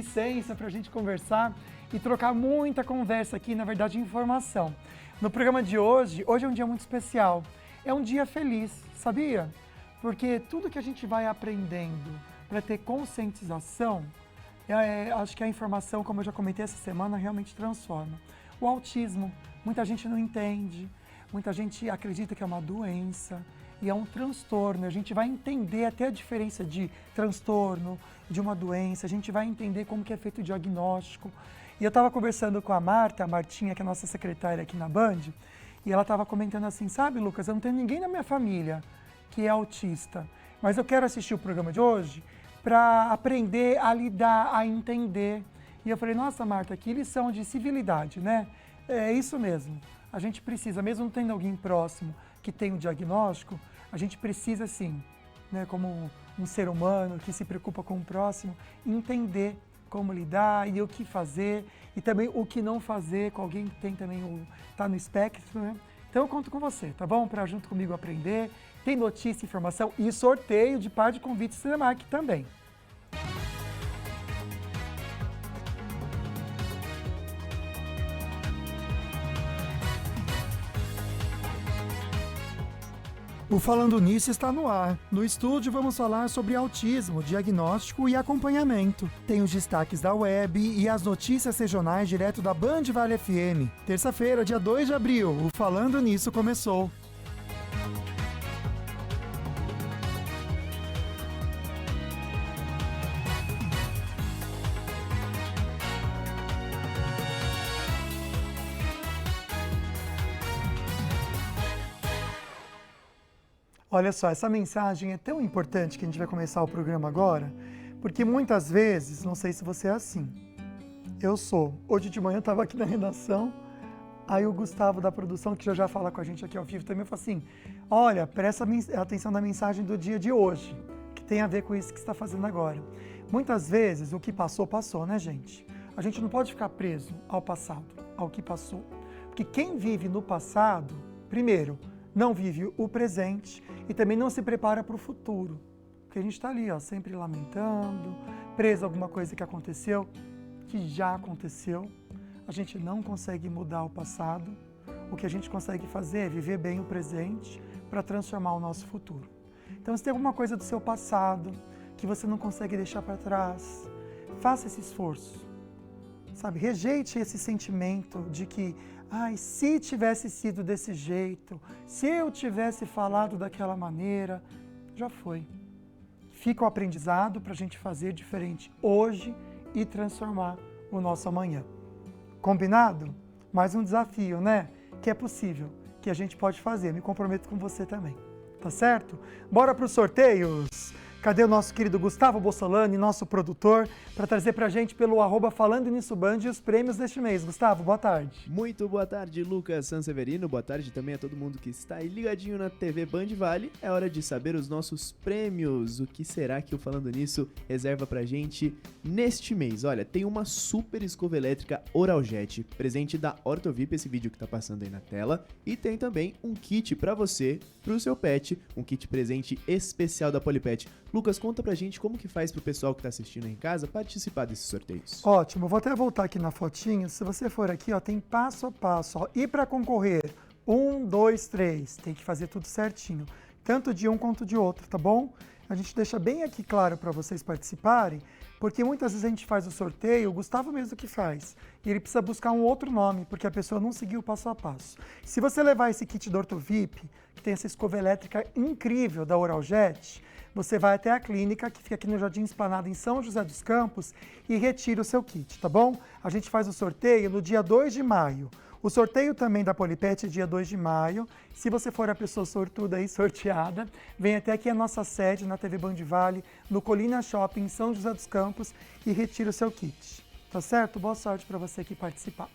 licença para a gente conversar e trocar muita conversa aqui, na verdade, informação. No programa de hoje é um dia muito especial. É um dia feliz, sabia? Porque tudo que a gente vai aprendendo para ter conscientização, acho que a informação, como eu já comentei essa semana, realmente transforma. O autismo, muita gente não entende, muita gente acredita que é uma doença e é um transtorno. A gente vai entender até a diferença de transtorno, de uma doença, a gente vai entender como que é feito o diagnóstico. E eu estava conversando com a Martinha, que é a nossa secretária aqui na Band, e ela estava comentando assim, sabe, Lucas, eu não tenho ninguém na minha família que é autista, mas eu quero assistir o programa de hoje para aprender a lidar, a entender. E eu falei, nossa, Marta, que lição de civilidade, né? É isso mesmo. A gente precisa, mesmo não tendo alguém próximo que tem o diagnóstico, a gente precisa sim, né, como um ser humano que se preocupa com o próximo, entender como lidar e o que fazer e também o que não fazer com alguém que tem também tá no espectro, né? Então eu conto com você, tá bom? Para junto comigo aprender. Tem notícia, informação e sorteio de par de convites Cinemark também. O Falando Nisso está no ar. No estúdio vamos falar sobre autismo, diagnóstico e acompanhamento. Tem os destaques da web e as notícias regionais direto da Band Vale FM. Terça-feira, dia 2 de abril, o Falando Nisso começou. Olha só, essa mensagem é tão importante que a gente vai começar o programa agora, porque muitas vezes, não sei se você é assim, eu sou. Hoje de manhã eu estava aqui na redação, aí o Gustavo da produção, que já fala com a gente aqui ao vivo também, falou assim, olha, presta atenção na mensagem do dia de hoje, que tem a ver com isso que você está fazendo agora. Muitas vezes o que passou, passou, né, gente? A gente não pode ficar preso ao passado, ao que passou. Porque quem vive no passado, primeiro, não vive o presente e também não se prepara para o futuro. Porque a gente está ali, ó, sempre lamentando, preso a alguma coisa que aconteceu, que já aconteceu. A gente não consegue mudar o passado. O que a gente consegue fazer é viver bem o presente para transformar o nosso futuro. Então, se tem alguma coisa do seu passado que você não consegue deixar para trás, faça esse esforço. Sabe, rejeite esse sentimento de que, ai, se tivesse sido desse jeito, se eu tivesse falado daquela maneira, já foi. Fica o aprendizado para a gente fazer diferente hoje e transformar o nosso amanhã. Combinado? Mais um desafio, né? Que é possível, que a gente pode fazer. Me comprometo com você também. Tá certo? Bora para os sorteios! Cadê o nosso querido Gustavo Bossolani, nosso produtor, para trazer para a gente pelo @Falando Nisso Band os prêmios deste mês. Gustavo, boa tarde. Muito boa tarde, Lucas Sanseverino. Boa tarde também a todo mundo que está aí ligadinho na TV Band Vale. É hora de saber os nossos prêmios. O que será que o Falando Nisso reserva pra gente neste mês? Olha, tem uma super escova elétrica Oraljet, presente da Ortovip, esse vídeo que tá passando aí na tela. E tem também um kit para você, pro seu pet, um kit presente especial da Polipet. Lucas, conta pra gente como que faz pro pessoal que tá assistindo aí em casa participar desses sorteios. Ótimo, vou até voltar aqui na fotinho. Se você for aqui, ó, tem passo a passo. Ó. E para concorrer, 1, 2, 3, tem que fazer tudo certinho. Tanto de um quanto de outro, tá bom? A gente deixa bem aqui claro para vocês participarem, porque muitas vezes a gente faz o sorteio, o Gustavo mesmo que faz, e ele precisa buscar um outro nome, porque a pessoa não seguiu o passo a passo. Se você levar esse kit da Ortovip, que tem essa escova elétrica incrível da Oraljet, você vai até a clínica, que fica aqui no Jardim Esplanada, em São José dos Campos, e retira o seu kit, tá bom? A gente faz o sorteio no dia 2 de maio. O sorteio também da Polipet é dia 2 de maio. Se você for a pessoa sortuda e sorteada, vem até aqui a nossa sede na TV Band Vale, no Colina Shopping, em São José dos Campos, e retira o seu kit. Tá certo? Boa sorte para você aqui participar.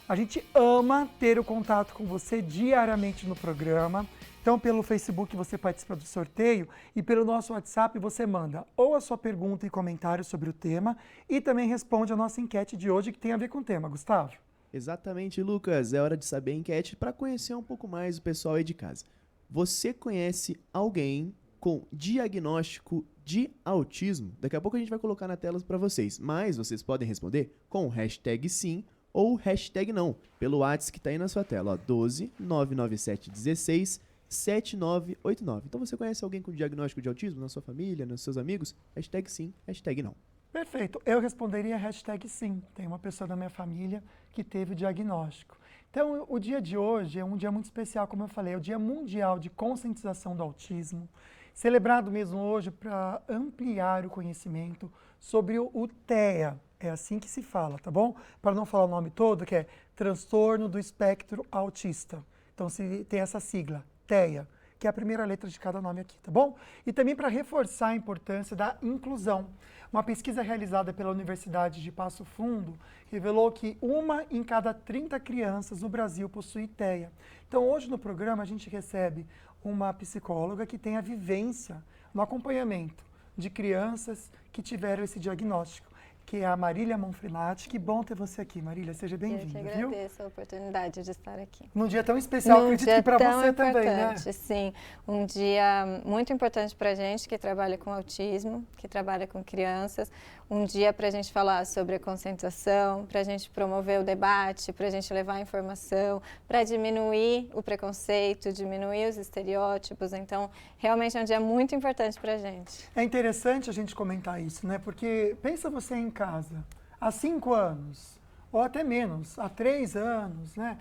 A gente ama ter o contato com você diariamente no programa. Então, pelo Facebook você participa do sorteio e pelo nosso WhatsApp você manda ou a sua pergunta e comentário sobre o tema e também responde a nossa enquete de hoje que tem a ver com o tema, Gustavo. Exatamente, Lucas. É hora de saber a enquete para conhecer um pouco mais o pessoal aí de casa. Você conhece alguém com diagnóstico de autismo? Daqui a pouco a gente vai colocar na tela para vocês, mas vocês podem responder com o hashtag sim ou hashtag não, pelo WhatsApp que está aí na sua tela, ó, 12 997 16 7989. Então você conhece alguém com diagnóstico de autismo na sua família, nos seus amigos? Hashtag sim, hashtag não. Perfeito. Eu responderia hashtag sim. Tem uma pessoa da minha família que teve o diagnóstico. Então, o dia de hoje é um dia muito especial, como eu falei, é o Dia Mundial de Conscientização do Autismo, celebrado mesmo hoje para ampliar o conhecimento sobre o TEA. É assim que se fala, tá bom? Para não falar o nome todo, que é Transtorno do Espectro Autista. Então, se tem essa sigla, TEA, que é a primeira letra de cada nome aqui, tá bom? E também para reforçar a importância da inclusão. Uma pesquisa realizada pela Universidade de Passo Fundo revelou que 1 em cada 30 crianças no Brasil possui TEA. Então, hoje no programa, a gente recebe uma psicóloga que tem a vivência no acompanhamento de crianças que tiveram esse diagnóstico, que é a Marília Monfrinati. Que bom ter você aqui, Marília. Seja bem-vinda, viu? Eu que agradeço a oportunidade de estar aqui. Num dia tão especial, acredito que para você também, né? Sim, um dia muito importante para a gente que trabalha com autismo, que trabalha com crianças. Um dia para a gente falar sobre a conscientização, para a gente promover o debate, para a gente levar a informação, para diminuir o preconceito, diminuir os estereótipos. Então, realmente é um dia muito importante para a gente. É interessante a gente comentar isso, né? Porque pensa você em casa, há 5 anos, ou até menos, há 3 anos, né?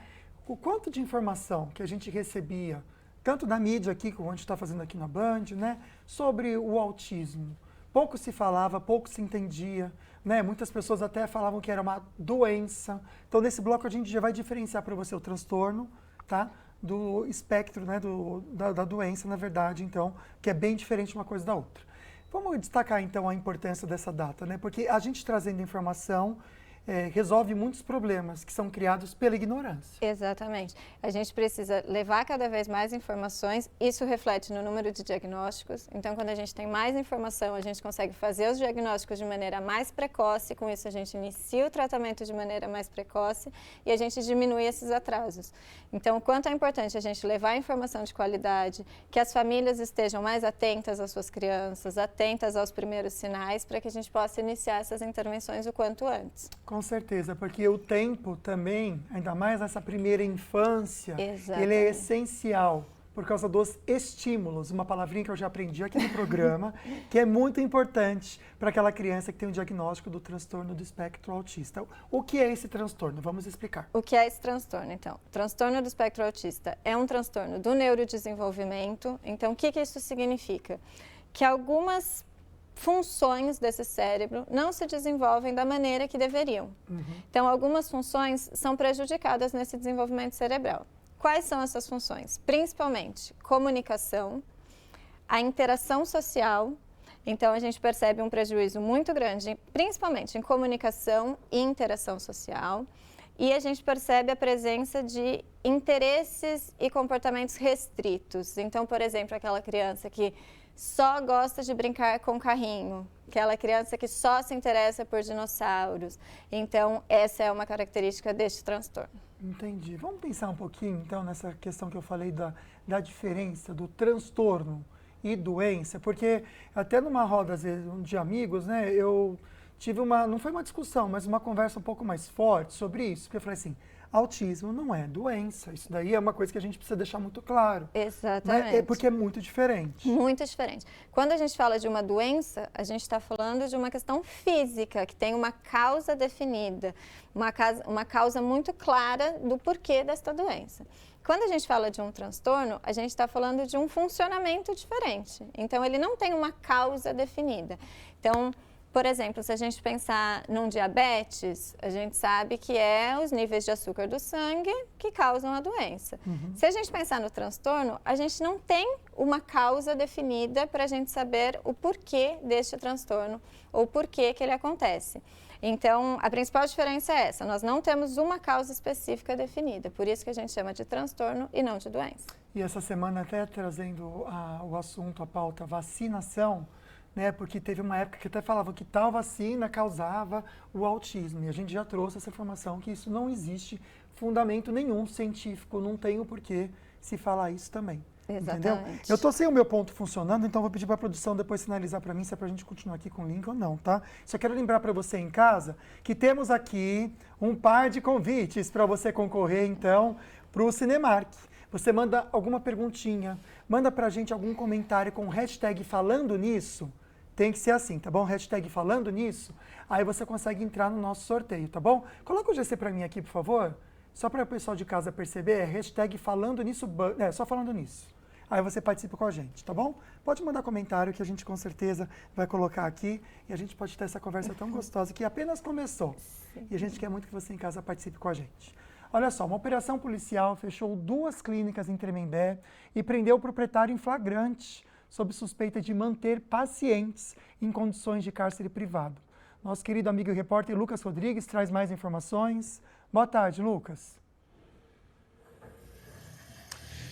O quanto de informação que a gente recebia, tanto da mídia aqui, como a gente está fazendo aqui na Band, né? Sobre o autismo. Pouco se falava, pouco se entendia, né? Muitas pessoas até falavam que era uma doença. Então, nesse bloco a gente já vai diferenciar para você o transtorno, tá? Do espectro, né? Da doença, na verdade, então, que é bem diferente uma coisa da outra. Vamos destacar, então, a importância dessa data, né? Porque a gente trazendo informação resolve muitos problemas que são criados pela ignorância. Exatamente. A gente precisa levar cada vez mais informações, isso reflete no número de diagnósticos. Então, quando a gente tem mais informação, a gente consegue fazer os diagnósticos de maneira mais precoce, com isso a gente inicia o tratamento de maneira mais precoce e a gente diminui esses atrasos. Então, o quanto é importante a gente levar informação de qualidade, que as famílias estejam mais atentas às suas crianças, atentas aos primeiros sinais, para que a gente possa iniciar essas intervenções o quanto antes. Com certeza, porque o tempo também, ainda mais nessa primeira infância, ele é essencial por causa dos estímulos, uma palavrinha que eu já aprendi aqui no programa, que é muito importante para aquela criança que tem o diagnóstico do transtorno do espectro autista. O que é esse transtorno? Vamos explicar. O que é esse transtorno, então? O transtorno do espectro autista é um transtorno do neurodesenvolvimento. Então, o que isso significa? Que algumas funções desse cérebro não se desenvolvem da maneira que deveriam. Então, algumas funções são prejudicadas nesse desenvolvimento cerebral. Quais são essas funções? Principalmente comunicação, a interação social. Então, a gente percebe um prejuízo muito grande, principalmente em comunicação e interação social. E a gente percebe a presença de interesses e comportamentos restritos. Então, por exemplo, aquela criança que só gosta de brincar com carrinho, aquela criança que só se interessa por dinossauros. Então, essa é uma característica deste transtorno. Entendi. Vamos pensar um pouquinho, então, nessa questão que eu falei da diferença do transtorno e doença, porque até numa roda, às vezes, de amigos, né, eu tive não foi uma discussão, mas uma conversa um pouco mais forte sobre isso, porque eu falei assim, autismo não é doença, isso daí é uma coisa que a gente precisa deixar muito claro. Exatamente. Né? Porque é muito diferente. Muito diferente. Quando a gente fala de uma doença, a gente está falando de uma questão física, que tem uma causa definida, uma causa muito clara do porquê desta doença. Quando a gente fala de um transtorno, a gente está falando de um funcionamento diferente. Então, ele não tem uma causa definida. Então, por exemplo, se a gente pensar num diabetes, a gente sabe que é os níveis de açúcar do sangue que causam a doença. Se a gente pensar no transtorno, a gente não tem uma causa definida para a gente saber o porquê deste transtorno ou porquê que ele acontece. Então, a principal diferença é essa, nós não temos uma causa específica definida, por isso que a gente chama de transtorno e não de doença. E essa semana até trazendo o assunto, a pauta vacinação, né, porque teve uma época que até falavam que tal vacina causava o autismo, e a gente já trouxe essa informação que isso não existe fundamento nenhum científico, não tem o porquê se falar isso também. Entendeu? Exatamente. Eu tô sem o meu ponto funcionando, então vou pedir para a produção depois sinalizar para mim se é para a gente continuar aqui com o link ou não, tá? Só quero lembrar para você em casa que temos aqui um par de convites para você concorrer, então, para o Cinemark. Você manda alguma perguntinha, manda para a gente algum comentário com o hashtag falando nisso. Tem que ser assim, tá bom? Hashtag falando nisso. Aí você consegue entrar no nosso sorteio, tá bom? Coloca o GC para mim aqui, por favor. Só para o pessoal de casa perceber, é hashtag falando nisso, só falando nisso. Aí você participa com a gente, tá bom? Pode mandar comentário que a gente com certeza vai colocar aqui e a gente pode ter essa conversa tão gostosa que apenas começou. Sim. E a gente quer muito que você em casa participe com a gente. Olha só, uma operação policial fechou 2 clínicas em Tremembé e prendeu o proprietário em flagrante, sob suspeita de manter pacientes em condições de cárcere privado. Nosso querido amigo e repórter Lucas Rodrigues traz mais informações. Boa tarde, Lucas.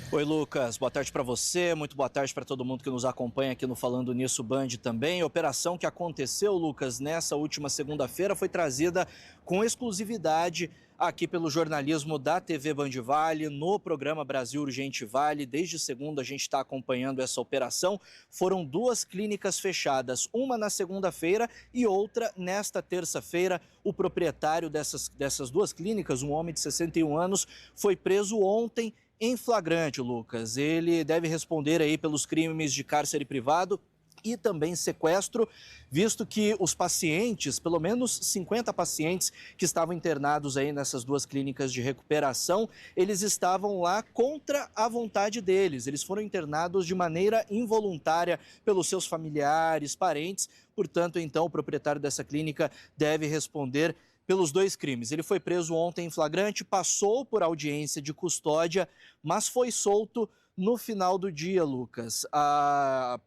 Oi, Lucas. Boa tarde para você, muito boa tarde para todo mundo que nos acompanha aqui no Falando Nisso Band também. A operação que aconteceu, Lucas, nessa última segunda-feira foi trazida com exclusividade aqui pelo jornalismo da TV Band Vale, no programa Brasil Urgente Vale. Desde segunda a gente está acompanhando essa operação. Foram 2 clínicas fechadas, uma na segunda-feira e outra nesta terça-feira. O proprietário dessas 2 clínicas, um homem de 61 anos, foi preso ontem em flagrante, Lucas. Ele deve responder aí pelos crimes de cárcere privado e também sequestro, visto que os pacientes, pelo menos 50 pacientes que estavam internados aí nessas 2 clínicas de recuperação, eles estavam lá contra a vontade deles. Eles foram internados de maneira involuntária pelos seus familiares, parentes. Portanto, então, o proprietário dessa clínica deve responder pelos 2 crimes. Ele foi preso ontem em flagrante, passou por audiência de custódia, mas foi solto no final do dia, Lucas.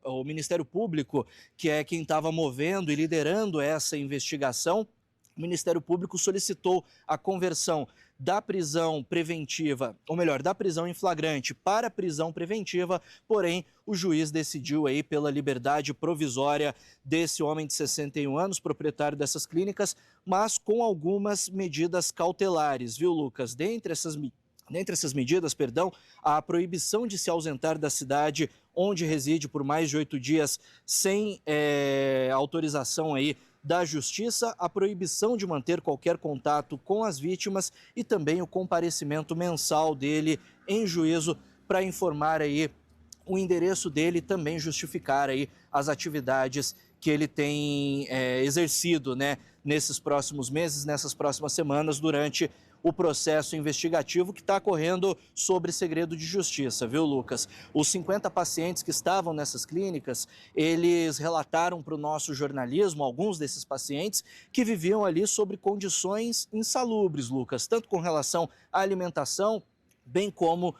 O Ministério Público, que é quem estava movendo e liderando essa investigação, o Ministério Público solicitou a conversão da prisão preventiva, ou melhor, da prisão em flagrante para a prisão preventiva, porém o juiz decidiu aí pela liberdade provisória desse homem de 61 anos, proprietário dessas clínicas, mas com algumas medidas cautelares, viu, Lucas? Dentre essas medidas, a proibição de se ausentar da cidade onde reside por mais de 8 dias sem autorização aí da Justiça, a proibição de manter qualquer contato com as vítimas e também o comparecimento mensal dele em juízo para informar aí o endereço dele e também justificar aí as atividades que ele tem exercido, né, nesses próximos meses, nessas próximas semanas, durante o processo investigativo que está correndo sobre segredo de justiça, viu, Lucas? Os 50 pacientes que estavam nessas clínicas, eles relataram para o nosso jornalismo, alguns desses pacientes, que viviam ali sobre condições insalubres, Lucas, tanto com relação à alimentação, bem como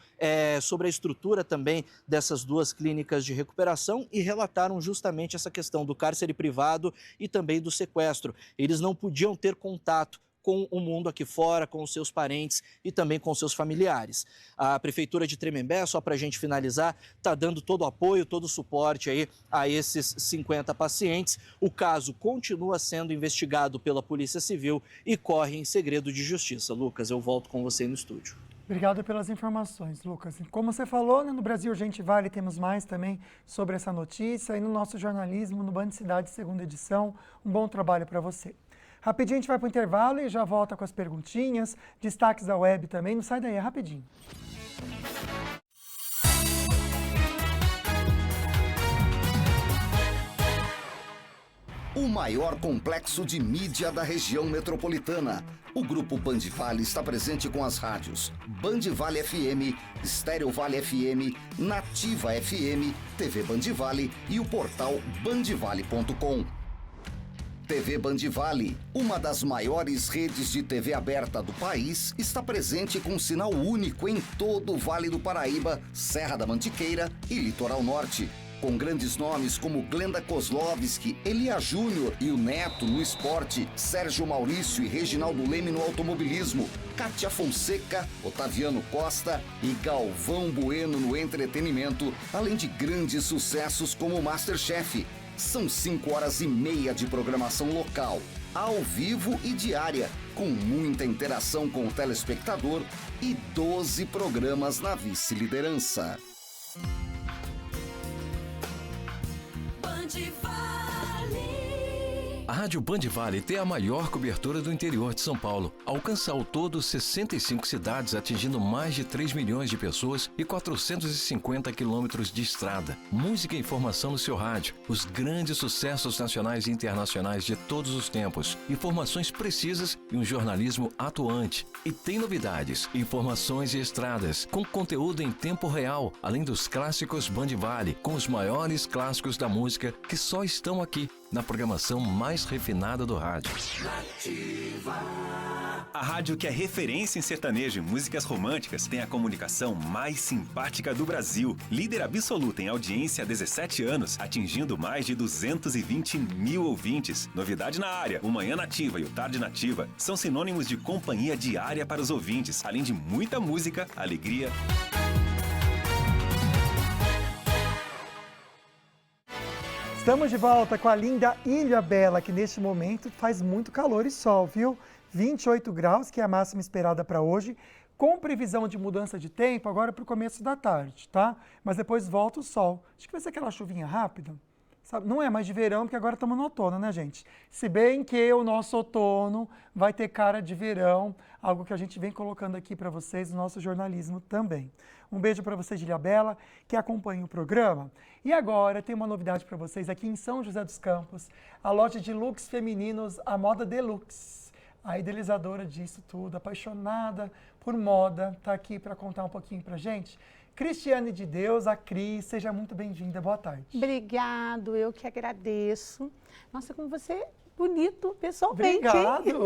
sobre a estrutura também dessas 2 clínicas de recuperação, e relataram justamente essa questão do cárcere privado e também do sequestro. Eles não podiam ter contato com o mundo aqui fora, com os seus parentes e também com seus familiares. A Prefeitura de Tremembé, só para a gente finalizar, está dando todo o apoio, todo o suporte aí a esses 50 pacientes. O caso continua sendo investigado pela Polícia Civil e corre em segredo de justiça. Lucas, eu volto com você no estúdio. Obrigado pelas informações, Lucas. Como você falou, né, no Brasil Urgente Vale temos mais também sobre essa notícia e no nosso jornalismo, no Band Cidade, segunda edição. Um bom trabalho para você. Rapidinho a gente vai para o intervalo e já volta com as perguntinhas, destaques da web também. Não sai daí, é rapidinho. O maior complexo de mídia da região metropolitana. O Grupo Band Vale está presente com as rádios Band Vale FM, Estéreo Vale FM, Nativa FM, TV Band Vale e o portal bandvale.com. TV Band Vale, uma das maiores redes de TV aberta do país, está presente com sinal único em todo o Vale do Paraíba, Serra da Mantiqueira e Litoral Norte. Com grandes nomes como Glenda Kozlovski, Elia Júnior e o Neto no esporte, Sérgio Maurício e Reginaldo Leme no automobilismo, Kátia Fonseca, Otaviano Costa e Galvão Bueno no entretenimento, além de grandes sucessos como Masterchef. São 5h30 de programação local, ao vivo e diária, com muita interação com o telespectador e 12 programas na vice-liderança. A Rádio Band Vale tem a maior cobertura do interior de São Paulo. Alcança ao todo 65 cidades, atingindo mais de 3 milhões de pessoas e 450 quilômetros de estrada. Música e informação no seu rádio. Os grandes sucessos nacionais e internacionais de todos os tempos. Informações precisas e um jornalismo atuante. E tem novidades, informações e estradas, com conteúdo em tempo real, além dos clássicos Band Vale, com os maiores clássicos da música que só estão aqui, na programação mais refinada do rádio. A rádio que é referência em sertanejo e músicas românticas tem a comunicação mais simpática do Brasil. Líder absoluta em audiência há 17 anos, atingindo mais de 220 mil ouvintes. Novidade na área, o Manhã Nativa e o Tarde Nativa são sinônimos de companhia diária para os ouvintes, além de muita música, alegria. Estamos de volta com a linda Ilha Bela, que neste momento faz muito calor e sol, viu? 28 graus, que é a máxima esperada para hoje, com previsão de mudança de tempo agora para o começo da tarde, tá? Mas depois volta o sol. Acho que vai ser aquela chuvinha rápida. Sabe? Não é mais de verão, porque agora estamos no outono, né, gente? Se bem que o nosso outono vai ter cara de verão, algo que a gente vem colocando aqui para vocês no nosso jornalismo também. Um beijo para vocês de Ilhabela, que acompanham o programa. E agora tem uma novidade para vocês aqui em São José dos Campos, a loja de looks femininos, a Moda Deluxe. A idealizadora disso tudo, apaixonada por moda, está aqui para contar um pouquinho para gente. Cristiane de Deus, a Cris, seja muito bem-vinda, boa tarde. Obrigado, eu que agradeço. Nossa, como você é bonito pessoalmente. Obrigado.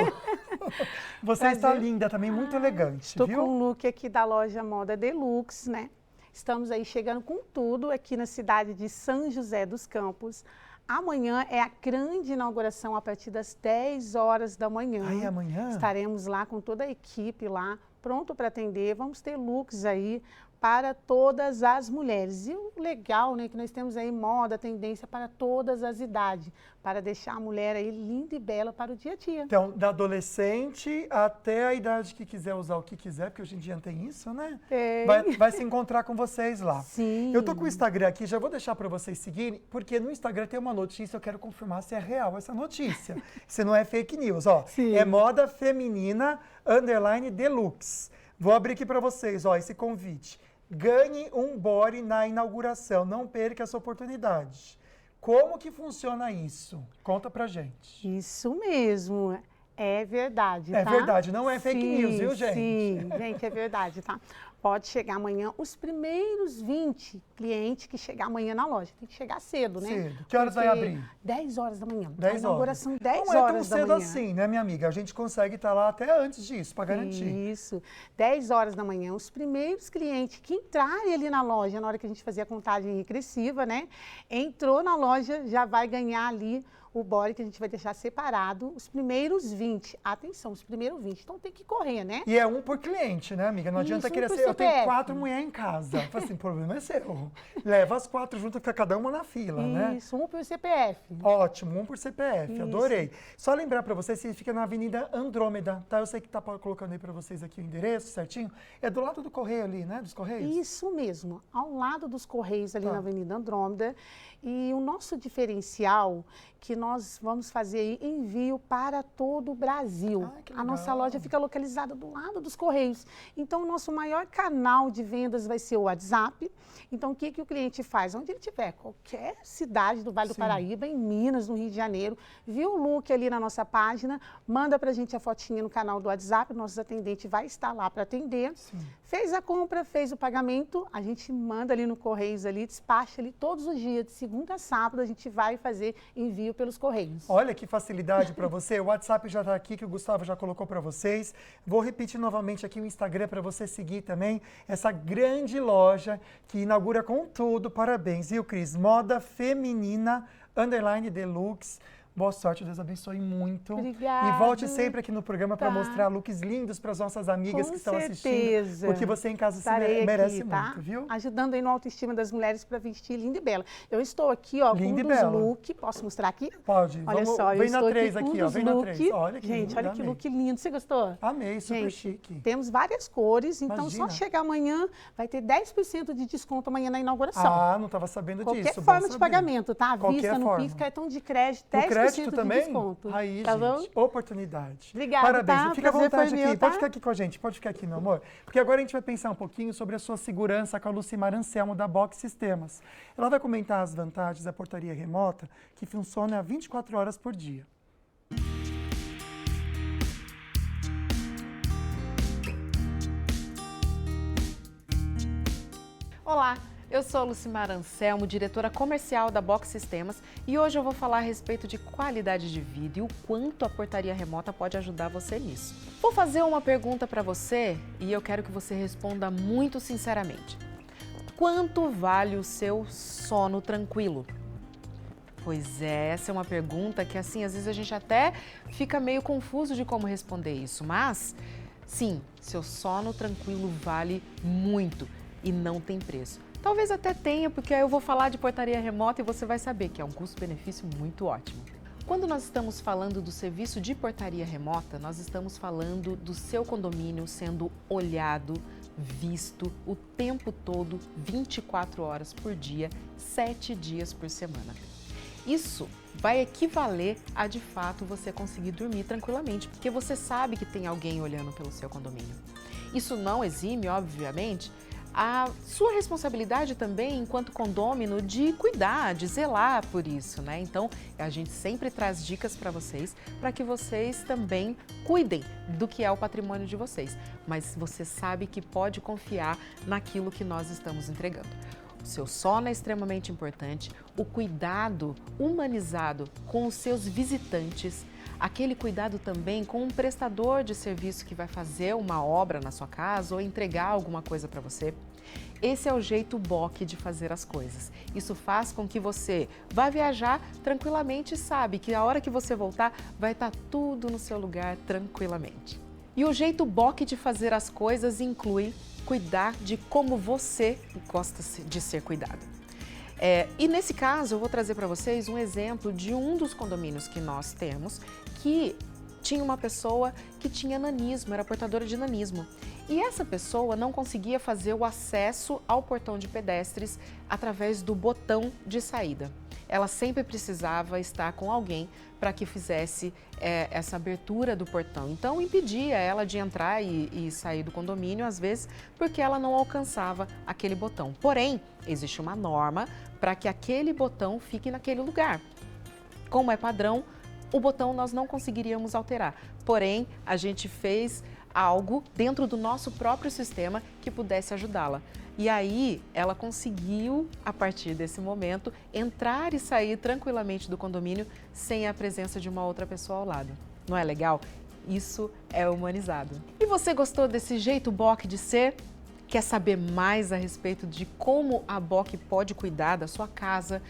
Você Prazer. está linda também, muito elegante, Estou viu? com um look aqui da loja Moda Deluxe, né? Estamos aí chegando com tudo aqui na cidade de São José dos Campos. Amanhã é a grande inauguração a partir das 10 horas da manhã. Ai, amanhã? Estaremos lá com toda a equipe lá, pronto para atender. Vamos ter looks aí para todas as mulheres. E o legal, né, que nós temos aí moda, tendência para todas as idades, para deixar a mulher aí linda e bela para o dia a dia. Então, da adolescente até a idade que quiser usar o que quiser, porque hoje em dia não tem isso, né? Tem. Vai se encontrar com vocês lá. Sim. Eu tô com o Instagram aqui, já vou deixar para vocês seguirem, porque no Instagram tem uma notícia, eu quero confirmar se é real essa notícia. Se não é fake news, ó. Sim. É moda feminina _deluxe. Vou abrir aqui para vocês, ó, esse convite. Ganhe um body na inauguração, não perca essa oportunidade. Como que funciona isso? Conta pra gente. Isso mesmo, é verdade, tá? É verdade, não é fake news, viu, gente? Sim, gente, é verdade, tá? Pode chegar amanhã, os primeiros 20 clientes que chegar amanhã na loja. Tem que chegar cedo, né? Cedo. Que horas vai abrir? 10 horas da manhã. 10 horas. A inauguração 10 não é tão horas da cedo manhã. assim, né, minha amiga? A gente consegue estar lá até antes disso, para garantir. Isso, 10 horas da manhã. Os primeiros clientes que entrarem ali na loja, na hora que a gente fazia a contagem regressiva, né? Entrou na loja, já vai ganhar ali o body que a gente vai deixar separado, os primeiros 20. Atenção, os primeiros 20. Então tem que correr, né? E é um por cliente, né, amiga? Não adianta Isso, querer por ser. Eu tenho CPF. 4 mulheres em casa. Fala assim, o problema é seu. Leva as 4 juntas, fica cada uma na fila, né? Isso, um por CPF. Ótimo, um por CPF, Isso. adorei. Só lembrar para vocês que fica na Avenida Andrômeda, tá? Eu sei que tá colocando aí para vocês aqui o endereço certinho. É do lado do correio ali, né? Dos correios? Isso mesmo, ao lado dos Correios, ali Tá. na Avenida Andrômeda. E o nosso diferencial, que nós vamos fazer aí envio para todo o Brasil. Ah, que A nossa legal. loja fica localizada do lado dos Correios. Então, o nosso maior canal de vendas vai ser o WhatsApp. Então, o que, que o cliente faz? Onde ele estiver, qualquer cidade do Vale do Sim. Paraíba, em Minas, no Rio de Janeiro, viu o look ali na nossa página, manda para a gente a fotinha no canal do WhatsApp, nosso atendente vai estar lá para atender. Sim. Fez a compra, fez o pagamento, a gente manda ali no Correios, ali, despacha ali todos os dias, de segunda a sábado, a gente vai fazer envio pelos Correios. Olha que facilidade para você. O WhatsApp já está aqui, que o Gustavo já colocou para vocês. Vou repetir novamente aqui o Instagram para você seguir também essa grande loja que inaugura com tudo. Parabéns, viu, Cris? Moda feminina _deluxe. Boa sorte, Deus abençoe muito. Obrigada. E volte sempre aqui no programa para Tá. mostrar looks lindos para as nossas amigas Com que estão certeza. assistindo. Porque você em casa se Estarei merece aqui, tá? muito, viu? Ajudando aí no autoestima das mulheres para vestir linda e bela. Eu estou aqui, ó, Linda e com um dos bela. looks. Posso mostrar aqui? Pode. Olha Vamos, só, eu vem na estou 3 aqui com aqui, um ó. dos Vem na look. 3. Olha que Gente, lindo, olha que amei. look lindo. Você gostou? Amei, super Gente, chique. temos várias cores, então Imagina. só chegar amanhã vai ter 10% de desconto amanhã na inauguração. Ah, não estava sabendo Qualquer disso. bom forma de saber. pagamento, tá? À Qualquer vista, no forma. Pix, cartão de crédito, No 10% crédito de também? desconto. Aí, Tá gente, bom? oportunidade. Obrigada, Parabéns. tá? Fica à Prazer vontade foi aqui. meu, Pode tá? ficar aqui com a gente. Pode ficar aqui, meu amor. Porque agora a gente vai pensar um pouquinho sobre a sua segurança com a Lucimar Anselmo, da Box Sistemas. Ela vai comentar as vantagens da portaria remota, que funciona 24 horas por dia. Olá, eu sou a Lucimar Anselmo, diretora comercial da Box Sistemas, e hoje eu vou falar a respeito de qualidade de vida e o quanto a portaria remota pode ajudar você nisso. Vou fazer uma pergunta para você e eu quero que você responda muito sinceramente. Quanto vale o seu sono tranquilo? Pois é, essa é uma pergunta que, assim, às vezes a gente até fica meio confuso de como responder isso, mas sim, seu sono tranquilo vale muito e não tem preço. Talvez até tenha, porque aí eu vou falar de portaria remota e você vai saber que é um custo-benefício muito ótimo. Quando nós estamos falando do serviço de portaria remota, nós estamos falando do seu condomínio sendo olhado, visto o tempo todo, 24 horas por dia, 7 dias por semana. Isso vai equivaler a, de fato, você conseguir dormir tranquilamente, porque você sabe que tem alguém olhando pelo seu condomínio. Isso não exime, obviamente, a sua responsabilidade também, enquanto condômino, de cuidar, de zelar por isso, né? Então, a gente sempre traz dicas para vocês, para que vocês também cuidem do que é o patrimônio de vocês. Mas você sabe que pode confiar naquilo que nós estamos entregando. O seu sono é extremamente importante, o cuidado humanizado com os seus visitantes, aquele cuidado também com um prestador de serviço que vai fazer uma obra na sua casa ou entregar alguma coisa para você. Esse é o jeito BOC de fazer as coisas. Isso faz com que você vá viajar tranquilamente e sabe que a hora que você voltar vai estar tudo no seu lugar tranquilamente. E o jeito BOC de fazer as coisas inclui cuidar de como você gosta de ser cuidado. E nesse caso, eu vou trazer para vocês um exemplo de um dos condomínios que nós temos, que tinha uma pessoa que tinha nanismo, era portadora de nanismo. E essa pessoa não conseguia fazer o acesso ao portão de pedestres através do botão de saída. Ela sempre precisava estar com alguém para que fizesse essa abertura do portão. Então, impedia ela de entrar e sair do condomínio, às vezes, porque ela não alcançava aquele botão. Porém, existe uma norma para que aquele botão fique naquele lugar. Como é padrão, o botão nós não conseguiríamos alterar. Porém, a gente fez algo dentro do nosso próprio sistema que pudesse ajudá-la. E aí, ela conseguiu, a partir desse momento, entrar e sair tranquilamente do condomínio sem a presença de uma outra pessoa ao lado. Não é legal? Isso é humanizado. E você gostou desse jeito BOC de ser? Quer saber mais a respeito de como a BOC pode cuidar da sua casa,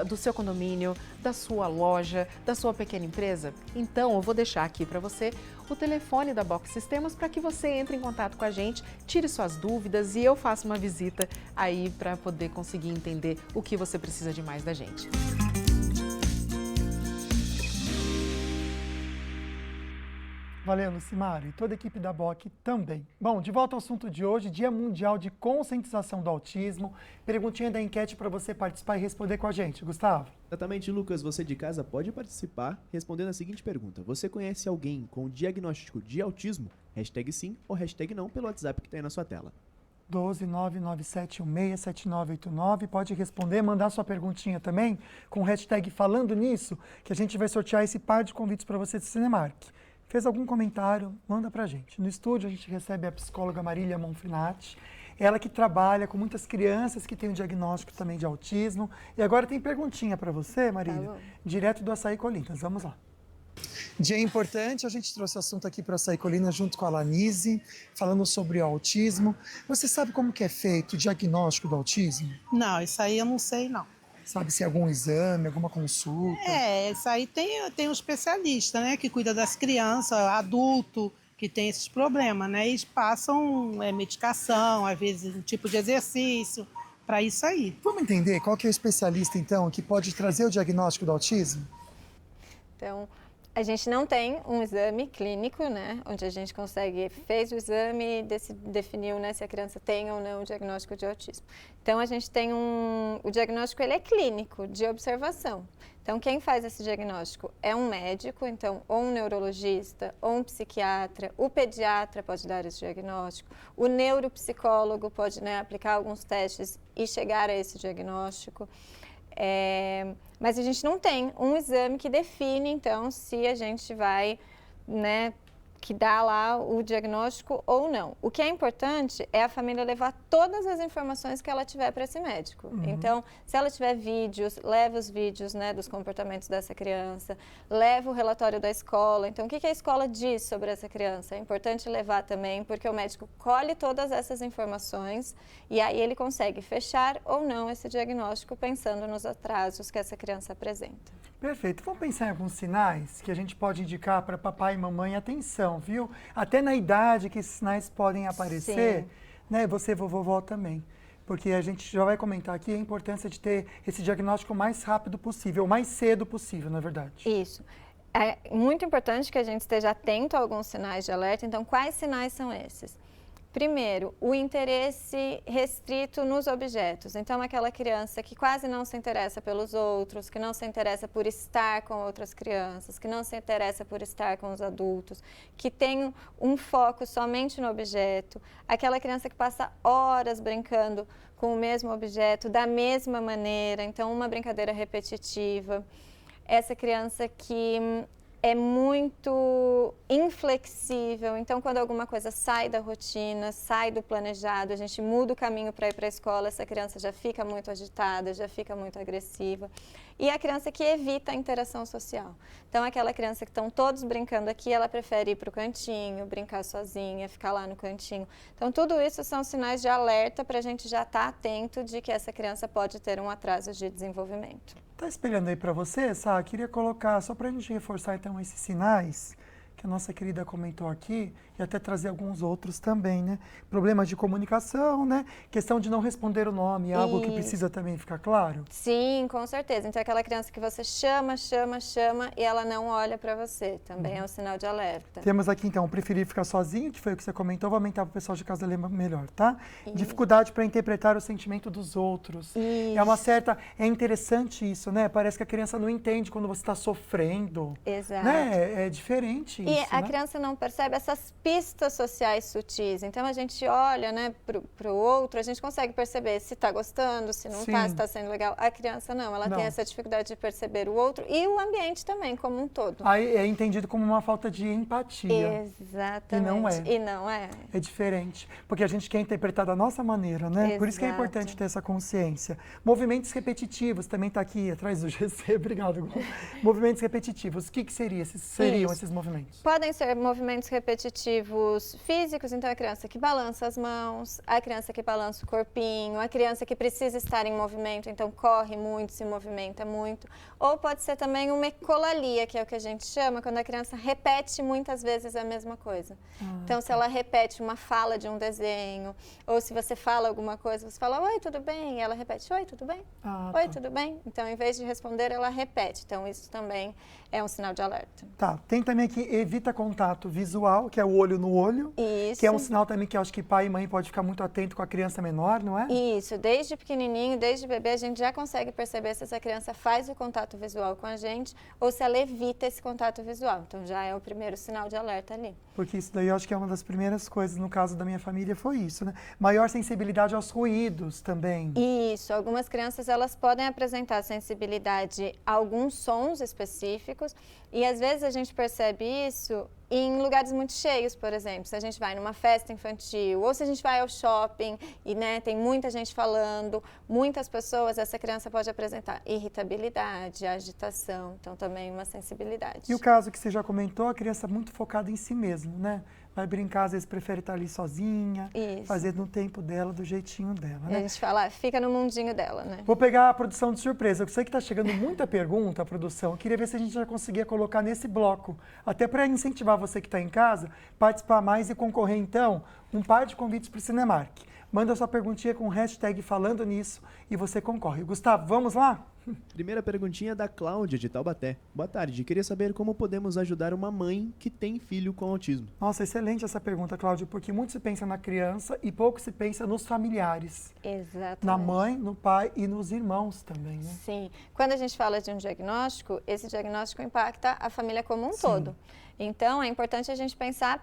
do seu condomínio, da sua loja, da sua pequena empresa? Então, eu vou deixar aqui para você o telefone da Box Sistemas para que você entre em contato com a gente, tire suas dúvidas e eu faça uma visita aí para poder conseguir entender o que você precisa de mais da gente. Valeu, Lucimar, e toda a equipe da BOC também. Bom, de volta ao assunto de hoje, Dia Mundial de Conscientização do Autismo. Perguntinha da enquete para você participar e responder com a gente. Gustavo? Exatamente, Lucas. Você de casa pode participar respondendo a seguinte pergunta. Você conhece alguém com diagnóstico de autismo? Hashtag sim ou hashtag não pelo WhatsApp que está aí na sua tela. 12997167989. Pode responder, mandar sua perguntinha também com o hashtag Falando Nisso, que a gente vai sortear esse par de convites para você do Cinemark. Fez algum comentário, manda pra gente. No estúdio a gente recebe a psicóloga Marília Monfinati, ela que trabalha com muitas crianças que têm o diagnóstico também de autismo. E agora tem perguntinha para você, Marília, direto do Açaí Colinas. Vamos lá. Dia importante, a gente trouxe o assunto aqui para o Açaí Colinas junto com a Lanise, falando sobre o autismo. Você sabe como que é feito o diagnóstico do autismo? Não, isso aí eu não sei não. Sabe se é algum exame, alguma consulta? Isso aí tem um especialista, né, que cuida das crianças, adulto, que tem esses problemas, né, e eles passam medicação, às vezes um tipo de exercício, para isso aí. Vamos entender qual que é o especialista, então, que pode trazer o diagnóstico do autismo? Então, a gente não tem um exame clínico, né, onde a gente fez o exame e definiu, né, se a criança tem ou não o diagnóstico de autismo. Então, a gente tem o diagnóstico, ele é clínico, de observação. Então, quem faz esse diagnóstico é um médico, então, ou um neurologista, ou um psiquiatra, o pediatra pode dar esse diagnóstico, o neuropsicólogo pode, né, aplicar alguns testes e chegar a esse diagnóstico. Mas a gente não tem um exame que define, então, se a gente vai, né, que dá lá o diagnóstico ou não. O que é importante é a família levar todas as informações que ela tiver para esse médico. Então, se ela tiver vídeos, leva os vídeos, né, dos comportamentos dessa criança, leva o relatório da escola. Então, o que a escola diz sobre essa criança? É importante levar também, porque o médico colhe todas essas informações e aí ele consegue fechar ou não esse diagnóstico pensando nos atrasos que essa criança apresenta. Perfeito. Vamos pensar em alguns sinais que a gente pode indicar para papai e mamãe. Atenção, viu? Até na idade que esses sinais podem aparecer, né? Você, vovó, também. Porque a gente já vai comentar aqui a importância de ter esse diagnóstico o mais rápido possível, o mais cedo possível, na verdade. Isso. É muito importante que a gente esteja atento a alguns sinais de alerta. Então, quais sinais são esses? Primeiro, o interesse restrito nos objetos. Então, aquela criança que quase não se interessa pelos outros, que não se interessa por estar com outras crianças, que não se interessa por estar com os adultos, que tem um foco somente no objeto. Aquela criança que passa horas brincando com o mesmo objeto, da mesma maneira, então uma brincadeira repetitiva. Essa criança que é muito inflexível, então quando alguma coisa sai da rotina, sai do planejado, a gente muda o caminho para ir para a escola, essa criança já fica muito agitada, já fica muito agressiva. E a criança que evita a interação social. Então, aquela criança que estão todos brincando aqui, ela prefere ir para o cantinho, brincar sozinha, ficar lá no cantinho. Então, tudo isso são sinais de alerta para a gente já estar atento de que essa criança pode ter um atraso de desenvolvimento. Tá espelhando aí para você, Sá? Queria colocar, só para a gente reforçar então esses sinais que a nossa querida comentou aqui, e até trazer alguns outros também, né? Problemas de comunicação, né? Questão de não responder o nome, algo que precisa também ficar claro? Sim, com certeza. Então, aquela criança que você chama e ela não olha para você, também é um sinal de alerta. Temos aqui, então, preferir ficar sozinho, que foi o que você comentou, vou aumentar para o pessoal de casa ler melhor, tá? Dificuldade para interpretar o sentimento dos outros. É interessante isso, né? Parece que a criança não entende quando você está sofrendo. Exato. Né? É diferente isso, a criança não percebe essas pistas sociais sutis. Então, a gente olha, né, para o outro, a gente consegue perceber se está gostando, se não está, se está sendo legal. A criança não, ela tem essa dificuldade de perceber o outro e o ambiente também, como um todo. Aí é entendido como uma falta de empatia. Exatamente. E não é. É diferente, porque a gente quer interpretar da nossa maneira, né? Exato. Por isso que é importante ter essa consciência. Movimentos repetitivos, também está aqui atrás do GC, obrigado. Movimentos repetitivos, o que seriam esses movimentos? Podem ser movimentos repetitivos físicos, então a criança que balança as mãos, a criança que balança o corpinho, a criança que precisa estar em movimento, então corre muito, se movimenta muito. Ou pode ser também uma ecolalia, que é o que a gente chama, quando a criança repete muitas vezes a mesma coisa. Então, se ela repete uma fala de um desenho, ou se você fala alguma coisa, você fala, oi, tudo bem? E ela repete, oi, tudo bem? Oi, tudo bem? Então, em vez de responder, ela repete. Então, isso também é um sinal de alerta. Tá, tem também aqui, evita contato visual, que é o olho no olho. Isso. Que é um sinal também que eu acho que pai e mãe pode ficar muito atento com a criança menor, não é? Isso, desde pequenininho, desde bebê, a gente já consegue perceber se essa criança faz o contato visual com a gente ou se ela evita esse contato visual. Então, já é o primeiro sinal de alerta ali. Porque isso daí eu acho que é uma das primeiras coisas, no caso da minha família, foi isso, né? Maior sensibilidade aos ruídos também. Isso, algumas crianças, elas podem apresentar sensibilidade a alguns sons específicos e às vezes a gente percebe isso em lugares muito cheios, por exemplo, se a gente vai numa festa infantil ou se a gente vai ao shopping e, né, tem muita gente falando, muitas pessoas, essa criança pode apresentar irritabilidade, agitação, então também uma sensibilidade. E o caso que você já comentou, a criança muito focada em si mesma, né? Vai brincar, às vezes prefere estar ali sozinha, fazer no tempo dela, do jeitinho dela, né? A gente fala, fica no mundinho dela, né? Vou pegar a produção de surpresa. Eu sei que está chegando muita pergunta, produção. Eu queria ver se a gente já conseguia colocar nesse bloco, até para incentivar você que está em casa, participar mais e concorrer, então, um par de convites para o Cinemark. Manda sua perguntinha com o hashtag falando nisso e você concorre. Gustavo, vamos lá? Primeira perguntinha da Cláudia, de Taubaté. Boa tarde, queria saber como podemos ajudar uma mãe que tem filho com autismo. Nossa, excelente essa pergunta, Cláudia, porque muito se pensa na criança e pouco se pensa nos familiares. Exatamente. Na mãe, no pai e nos irmãos também, né? Sim. Quando a gente fala de um diagnóstico, esse diagnóstico impacta a família como um todo. Então, é importante a gente pensar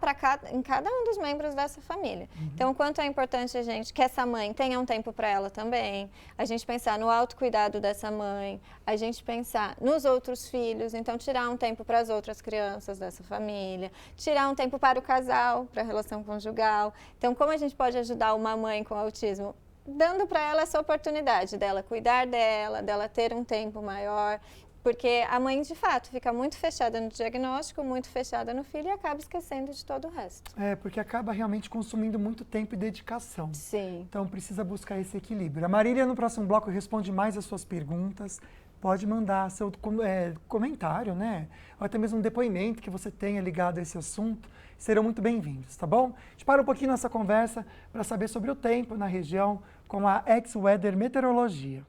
em cada um dos membros dessa família. Então, quanto é importante a gente que essa mãe tenha um tempo para ela também, a gente pensar no autocuidado dessa mãe, a gente pensar nos outros filhos, então tirar um tempo para as outras crianças dessa família, tirar um tempo para o casal, para a relação conjugal. Então, como a gente pode ajudar uma mãe com autismo? Dando para ela essa oportunidade dela cuidar dela ter um tempo maior. Porque a mãe, de fato, fica muito fechada no diagnóstico, muito fechada no filho e acaba esquecendo de todo o resto. É, porque acaba realmente consumindo muito tempo e dedicação. Sim. Então, precisa buscar esse equilíbrio. A Marília, no próximo bloco, responde mais as suas perguntas. Pode mandar seu comentário, né? Ou até mesmo um depoimento que você tenha ligado a esse assunto. Serão muito bem-vindos, tá bom? A gente para um pouquinho nessa conversa para saber sobre o tempo na região com a X-Weather Meteorologia.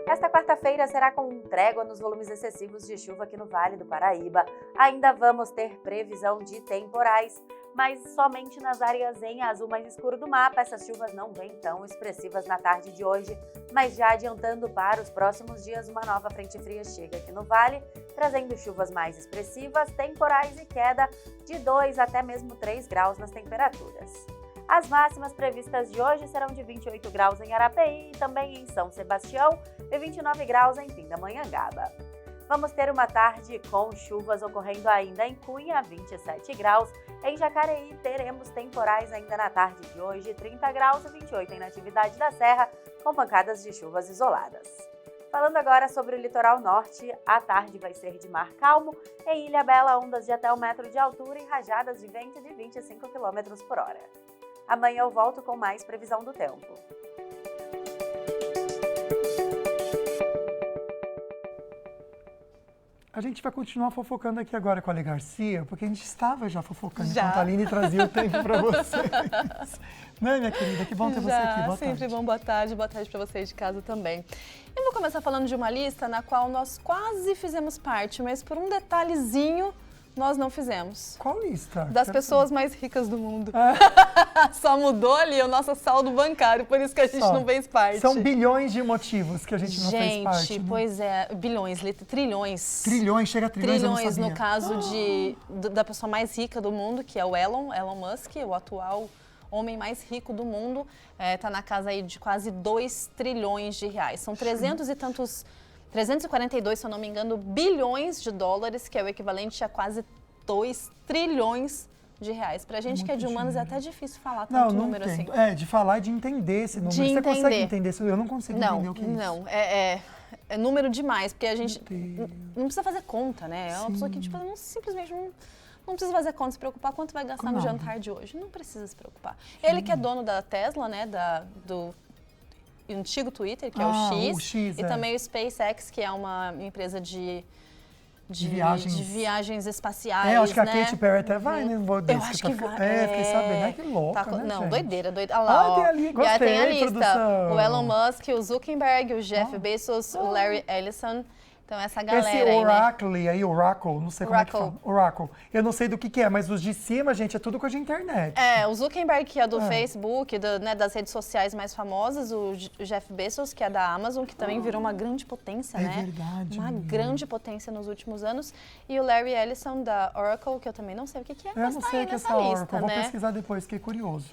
Esta quarta-feira será com trégua nos volumes excessivos de chuva aqui no Vale do Paraíba. Ainda vamos ter previsão de temporais, mas somente nas áreas em azul mais escuro do mapa. Essas chuvas não vêm tão expressivas na tarde de hoje, mas já adiantando para os próximos dias, uma nova frente fria chega aqui no Vale, trazendo chuvas mais expressivas, temporais e queda de 2 até mesmo 3 graus nas temperaturas. As máximas previstas de hoje serão de 28 graus em Arapeí e também em São Sebastião e 29 graus em Pindamonhangaba. Vamos ter uma tarde com chuvas ocorrendo ainda em Cunha, 27 graus. Em Jacareí teremos temporais ainda na tarde de hoje, 30 graus e 28 em Natividade da Serra, com pancadas de chuvas isoladas. Falando agora sobre o litoral norte, a tarde vai ser de mar calmo. Em Ilhabela, ondas de até 1 metro de altura e rajadas de vento de 25 km por hora. Amanhã eu volto com mais previsão do tempo. A gente vai continuar fofocando aqui agora com a Ale Garcia, porque a gente estava já fofocando enquanto a Aline trazia o tempo para vocês. Né, minha querida? Que bom ter você aqui. Boa sempre tarde. Bom, boa tarde para vocês de casa também. Eu vou começar falando de uma lista na qual nós quase fizemos parte, mas por um detalhezinho nós não fizemos. Qual lista? Das pessoas mais ricas do mundo. Só mudou ali o nosso saldo bancário, por isso que a gente não fez parte. São bilhões de motivos que a gente não fez parte. Gente, pois é, bilhões, trilhões. Trilhões, chega a trilhões, eu não sabia. No caso da pessoa mais rica do mundo, que é o Elon Musk, o atual homem mais rico do mundo, está na casa aí de quase 2 trilhões de reais. São 342, se eu não me engano, bilhões de dólares, que é o equivalente a quase 2 trilhões de reais. Pra gente que é de humanos é até difícil falar tanto número assim. É, de falar e de entender esse número. Você consegue entender isso? Eu não consigo entender o que é isso. Não, é número demais, porque a gente não precisa fazer conta, né? É uma pessoa que tipo, simplesmente não precisa fazer conta, se preocupar quanto vai gastar no jantar de hoje. Não precisa se preocupar. Ele que é dono da Tesla, né, do antigo Twitter, que é o X, e também o SpaceX, que é uma empresa de viagens espaciais, acho que a Katy Perry até vai, né? Eu acho que vai. Fiquei sabendo, que louca, né, não, gente? doideira. Olha lá, tem ali, gostei, tem a lista. Produção. O Elon Musk, o Zuckerberg, o Jeff Bezos, o Larry Ellison. Então, essa galera Esse Oracle, não sei como é que fala. Oracle. Eu não sei do que é, mas os de cima, gente, é tudo coisa de internet. O Zuckerberg, que é do Facebook, das redes sociais mais famosas, o Jeff Bezos, que é da Amazon, que também virou uma grande potência, né? É verdade. Uma grande potência nos últimos anos. E o Larry Ellison, da Oracle, que eu também não sei o que é, mas não sei o que é essa Oracle. Vou pesquisar depois, fiquei curioso.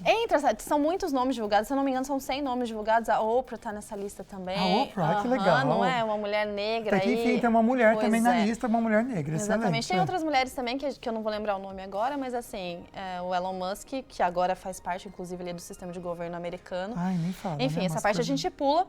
São muitos nomes divulgados, se eu não me engano, são 100 nomes divulgados. A Oprah está nessa lista também. A Oprah, que legal. Não é? Uma mulher negra aí. Tem uma mulher também na lista, uma mulher negra. Exatamente. Tem outras mulheres também, que eu não vou lembrar o nome agora, mas assim, o Elon Musk, que agora faz parte, inclusive, ele é do sistema de governo americano. Ai, nem fala. Enfim, essa parte a gente pula,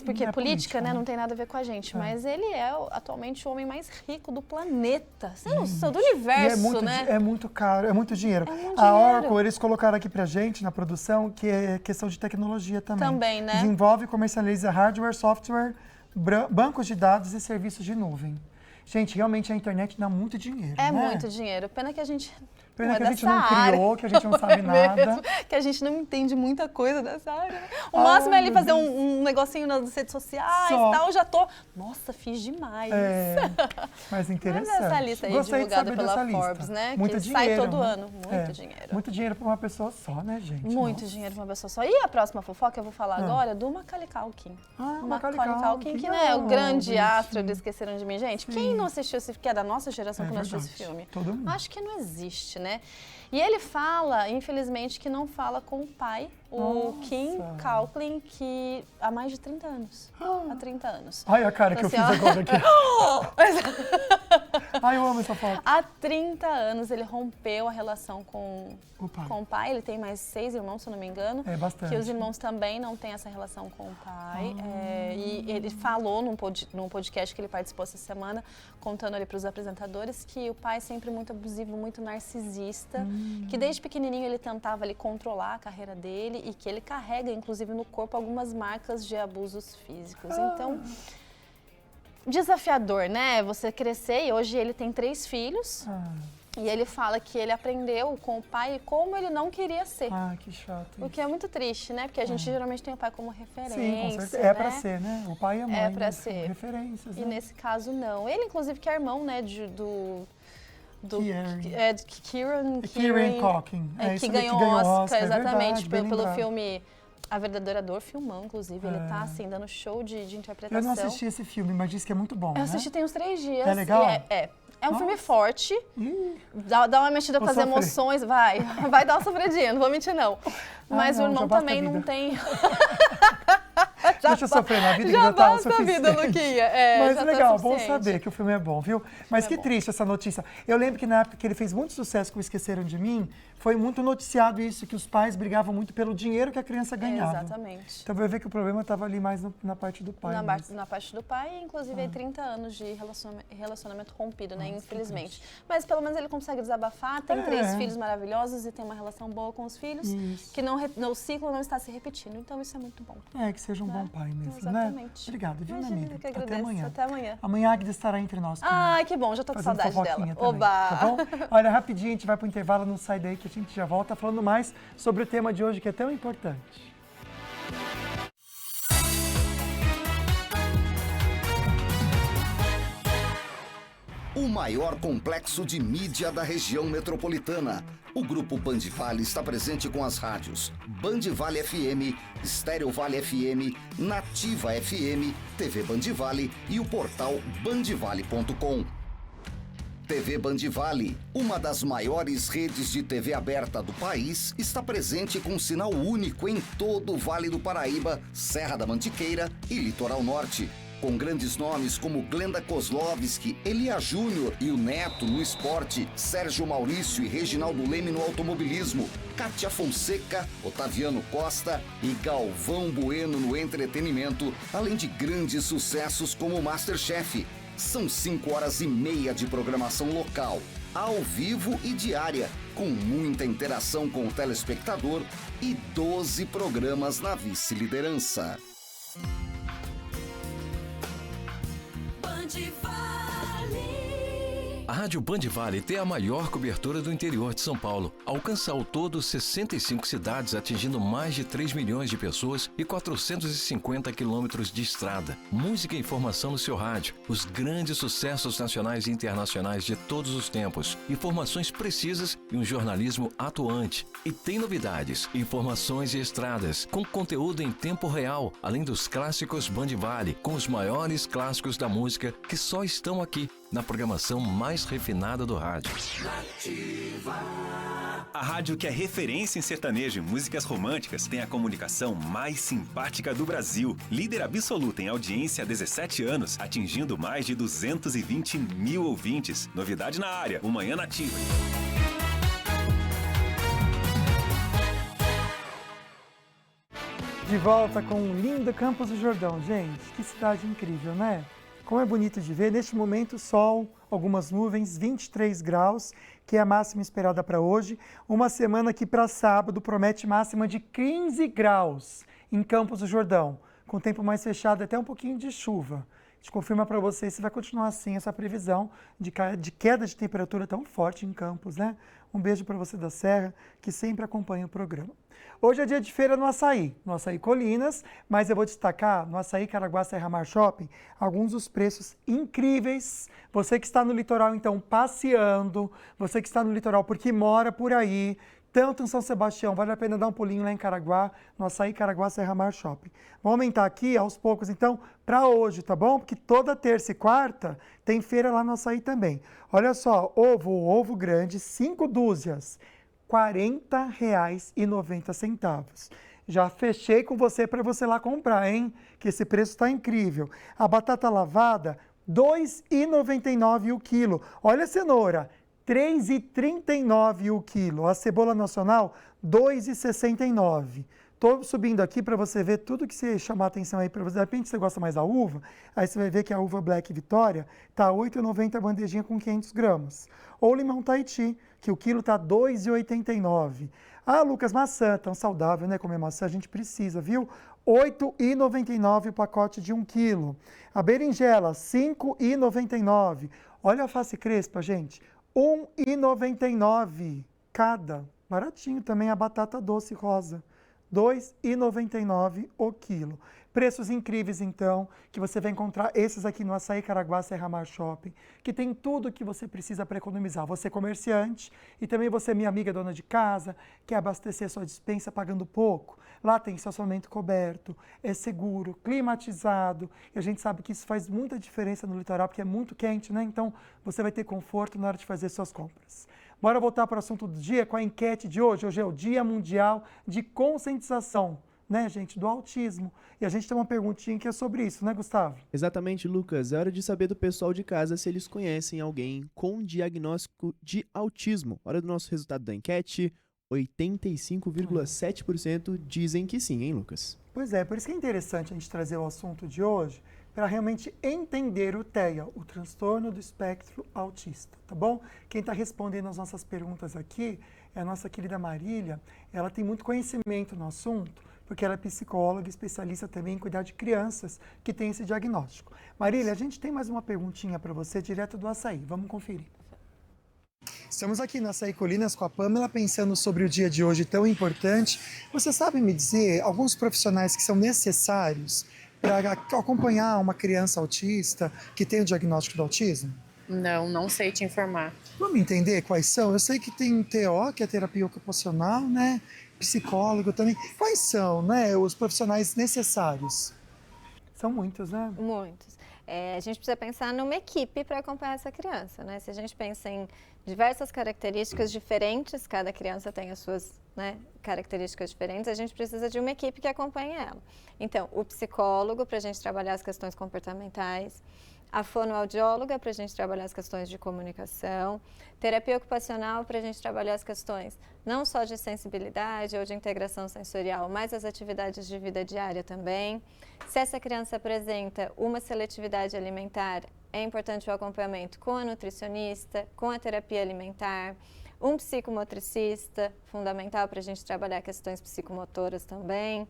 porque política, né, não tem nada a ver com a gente. Mas ele é atualmente o homem mais rico do planeta. Você não sabe, do universo, né? É muito caro, é muito dinheiro. A Oracle, eles colocaram aqui pra gente, na produção, que é questão de tecnologia também. Também, né? Desenvolve e comercializa hardware, software, bancos de dados e serviços de nuvem. Gente, realmente a internet dá muito dinheiro, né? Muito dinheiro. Pena que a gente Pena que a gente dessa não área. criou, que a gente não sabe nada. Mesmo, que a gente não entende muita coisa dessa área. Né? O máximo é ele fazer um negocinho nas redes sociais e tal, já tô... Nossa, fiz demais. Mas interessante. Mas essa lista aí Gostei divulgada de pela saber dessa Forbes, lista. né? Muito que dinheiro, sai todo né? ano. Muito dinheiro. Muito dinheiro para uma pessoa só, né, gente? Muito Nossa. dinheiro para uma pessoa só. E a próxima fofoca eu vou falar agora do Macaulay Culkin. Macaulay Culkin, que né, é o grande astro do Esqueceram de Mim. Gente, quem não assistiu esse filme, que é da nossa geração que não assistiu esse filme? Todo mundo. Acho que não existe, né? E ele fala, infelizmente, que não fala com o pai, o Kim Culkin, que há mais de 30 anos. Há 30 anos. Ai, a cara então, que eu fiz agora aqui. Ai, eu amo essa foto. Há 30 anos ele rompeu a relação com o pai. Ele tem mais 6 irmãos, se eu não me engano. É bastante. Que os irmãos também não têm essa relação com o pai. E ele falou num podcast que ele participou essa semana, contando ali para os apresentadores, que o pai é sempre muito abusivo, muito narcisista, que desde pequenininho ele tentava ali controlar a carreira dele e que ele carrega, inclusive, no corpo algumas marcas de abusos físicos. Então... desafiador, né? Você crescer, e hoje ele tem 3 filhos. E ele fala que ele aprendeu com o pai como ele não queria ser. Que chato. O que é muito triste, né? Porque a gente geralmente tem o pai como referência. Sim, com certeza. Né? É pra ser, né? O pai e a mãe. É pra ser. Referências, E né? nesse caso, não. Ele, inclusive, que é irmão, né, do Kieran Culkin. Que ganhou o Oscar, exatamente, verdade, pelo filme A Verdadeira Dor, filmão, inclusive. Ele tá, assim, dando show de interpretação. Eu não assisti esse filme, mas disse que é muito bom, Eu assisti tem uns 3 dias. É legal? É um filme forte, dá uma mexida com as emoções, vai dar uma sofredinha, não vou mentir não. Mas o irmão também não tem... Deixa eu sofrer na vida, que já tá o basta a vida, Luquinha. Mas legal, bom saber que o filme é bom, viu? Mas que triste essa notícia. Eu lembro que na época que ele fez muito sucesso com Esqueceram de Mim, foi muito noticiado isso, que os pais brigavam muito pelo dinheiro que a criança ganhava. Exatamente. Então vai ver que o problema estava ali mais na parte do pai. Na parte do pai, inclusive 30 anos de relacionamento rompido, né? Infelizmente. Mas pelo menos ele consegue desabafar, tem 3 filhos maravilhosos e tem uma relação boa com os filhos, que o ciclo não está se repetindo. Então isso é muito bom. Que seja um bom pai mesmo, exatamente. né? Obrigada, viu, minha amiga? Que agradeço. Até amanhã. Até amanhã. Amanhã a Agda estará entre nós. Ai, que bom, já tô com saudade dela. Também, Oba! tá bom? Olha, rapidinho, a gente vai pro intervalo, não sai daí que a gente já volta falando mais sobre o tema de hoje que é tão importante. O maior complexo de mídia da região metropolitana. O Grupo Band Vale está presente com as rádios Band Vale FM, Estéreo Vale FM, Nativa FM, TV Band Vale e o portal bandvale.com. TV Band Vale, uma das maiores redes de TV aberta do país, está presente com um sinal único em todo o Vale do Paraíba, Serra da Mantiqueira e Litoral Norte. Com grandes nomes como Glenda Kozlovski, Elia Júnior e o Neto no esporte, Sérgio Maurício e Reginaldo Leme no automobilismo, Kátia Fonseca, Otaviano Costa e Galvão Bueno no entretenimento, além de grandes sucessos como Masterchef. São 5h30 de programação local, ao vivo e diária, com muita interação com o telespectador e 12 programas na vice-liderança. A Rádio Band Vale tem a maior cobertura do interior de São Paulo. Alcança ao todo 65 cidades, atingindo mais de 3 milhões de pessoas e 450 quilômetros de estrada. Música e informação no seu rádio. Os grandes sucessos nacionais e internacionais de todos os tempos. Informações precisas e um jornalismo atuante. E tem novidades, informações e estradas, com conteúdo em tempo real, além dos clássicos Band Vale, com os maiores clássicos da música que só estão aqui, na programação mais refinada do rádio. A rádio que é referência em sertanejo e músicas românticas tem a comunicação mais simpática do Brasil. Líder absoluta em audiência há 17 anos, atingindo mais de 220 mil ouvintes. Novidade na área, o Manhã Nativa. De volta com o lindo Campos do Jordão. Gente, que cidade incrível, né? Como é bonito de ver, neste momento sol, algumas nuvens, 23 graus, que é a máxima esperada para hoje. Uma semana que para sábado promete máxima de 15 graus em Campos do Jordão, com tempo mais fechado, até um pouquinho de chuva. gente confirma para vocês se vai continuar assim essa previsão de queda de temperatura tão forte em Campos, né? Um beijo para você da Serra, que sempre acompanha o programa. Hoje é dia de feira no Açaí Colinas, mas eu vou destacar no Açaí Caraguá Serra Mar Shopping alguns dos preços incríveis. Você que está no litoral, então, passeando, você que está no litoral porque mora por aí, tanto em São Sebastião, vale a pena dar um pulinho lá em Caraguá, no Açaí Caraguá Serra Mar Shopping. Vou aumentar aqui aos poucos, então, para hoje, tá bom? Porque toda terça e quarta tem feira lá no Açaí também. Olha só, ovo grande, 5 dúzias, R$ 40,90. Já fechei com você para você lá comprar, hein? Que esse preço está incrível. A batata lavada, R$ 2,99 o quilo. Olha a cenoura, R$ 3,39 o quilo. A cebola nacional, R$ 2,69. Estou subindo aqui para você ver tudo que você chamar a atenção aí para você. De repente você gosta mais da uva, aí você vai ver que a uva Black Vitória está R$ 8,90 a bandejinha com 500 gramas. Ou limão Tahiti, que o quilo está R$ 2,89. Ah, Lucas, maçã, tão saudável, né? Comer maçã a gente precisa, viu? R$ 8,99 o pacote de 1 quilo. A berinjela, R$ 5,99. Olha a face crespa, gente. R$ 1,99 cada. Baratinho também a batata doce rosa. R$ 2,99 o quilo. Preços incríveis, então, que você vai encontrar esses aqui no Açaí Caraguá Serra Mar Shopping, que tem tudo que você precisa para economizar. Você comerciante e também você, minha amiga dona de casa, quer abastecer sua despensa pagando pouco. Lá tem estacionamento coberto, é seguro, climatizado, e a gente sabe que isso faz muita diferença no litoral, porque é muito quente, né? Então, você vai ter conforto na hora de fazer suas compras. Bora voltar para o assunto do dia com a enquete de hoje. Hoje é o Dia Mundial de Conscientização, né, gente, do autismo. E a gente tem uma perguntinha que é sobre isso, né, Gustavo? Exatamente, Lucas. É hora de saber do pessoal de casa se eles conhecem alguém com diagnóstico de autismo. Hora do nosso resultado da enquete. 85,7% dizem que sim, hein, Lucas? Pois é, por isso que é interessante a gente trazer o assunto de hoje, para realmente entender o TEA, o transtorno do espectro autista, tá bom? Quem está respondendo as nossas perguntas aqui é a nossa querida Marília. Ela tem muito conhecimento no assunto, porque ela é psicóloga, especialista também em cuidar de crianças que têm esse diagnóstico. Marília, a gente tem mais uma perguntinha para você, direto do Açaí. Vamos conferir. Estamos aqui na Açaí Colinas com a Pamela, pensando sobre o dia de hoje tão importante. Você sabe me dizer alguns profissionais que são necessários para acompanhar uma criança autista que tem o diagnóstico do autismo? Não sei te informar. Vamos entender quais são? Eu sei que tem TO, que é terapia ocupacional, né? Psicólogo também. Quais são, né, os profissionais necessários? São muitos, né? Muitos. A gente precisa pensar numa equipe para acompanhar essa criança, né? Se a gente pensa em diversas características diferentes, cada criança tem as suas, né, características diferentes, a gente precisa de uma equipe que acompanhe ela. Então, o psicólogo para a gente trabalhar as questões comportamentais, a fonoaudióloga para a gente trabalhar as questões de comunicação, terapia ocupacional para a gente trabalhar as questões não só de sensibilidade ou de integração sensorial, mas as atividades de vida diária também. Se essa criança apresenta uma seletividade alimentar, é importante o acompanhamento com a nutricionista, com a terapia alimentar, um psicomotricista, fundamental para a gente trabalhar questões psicomotoras também.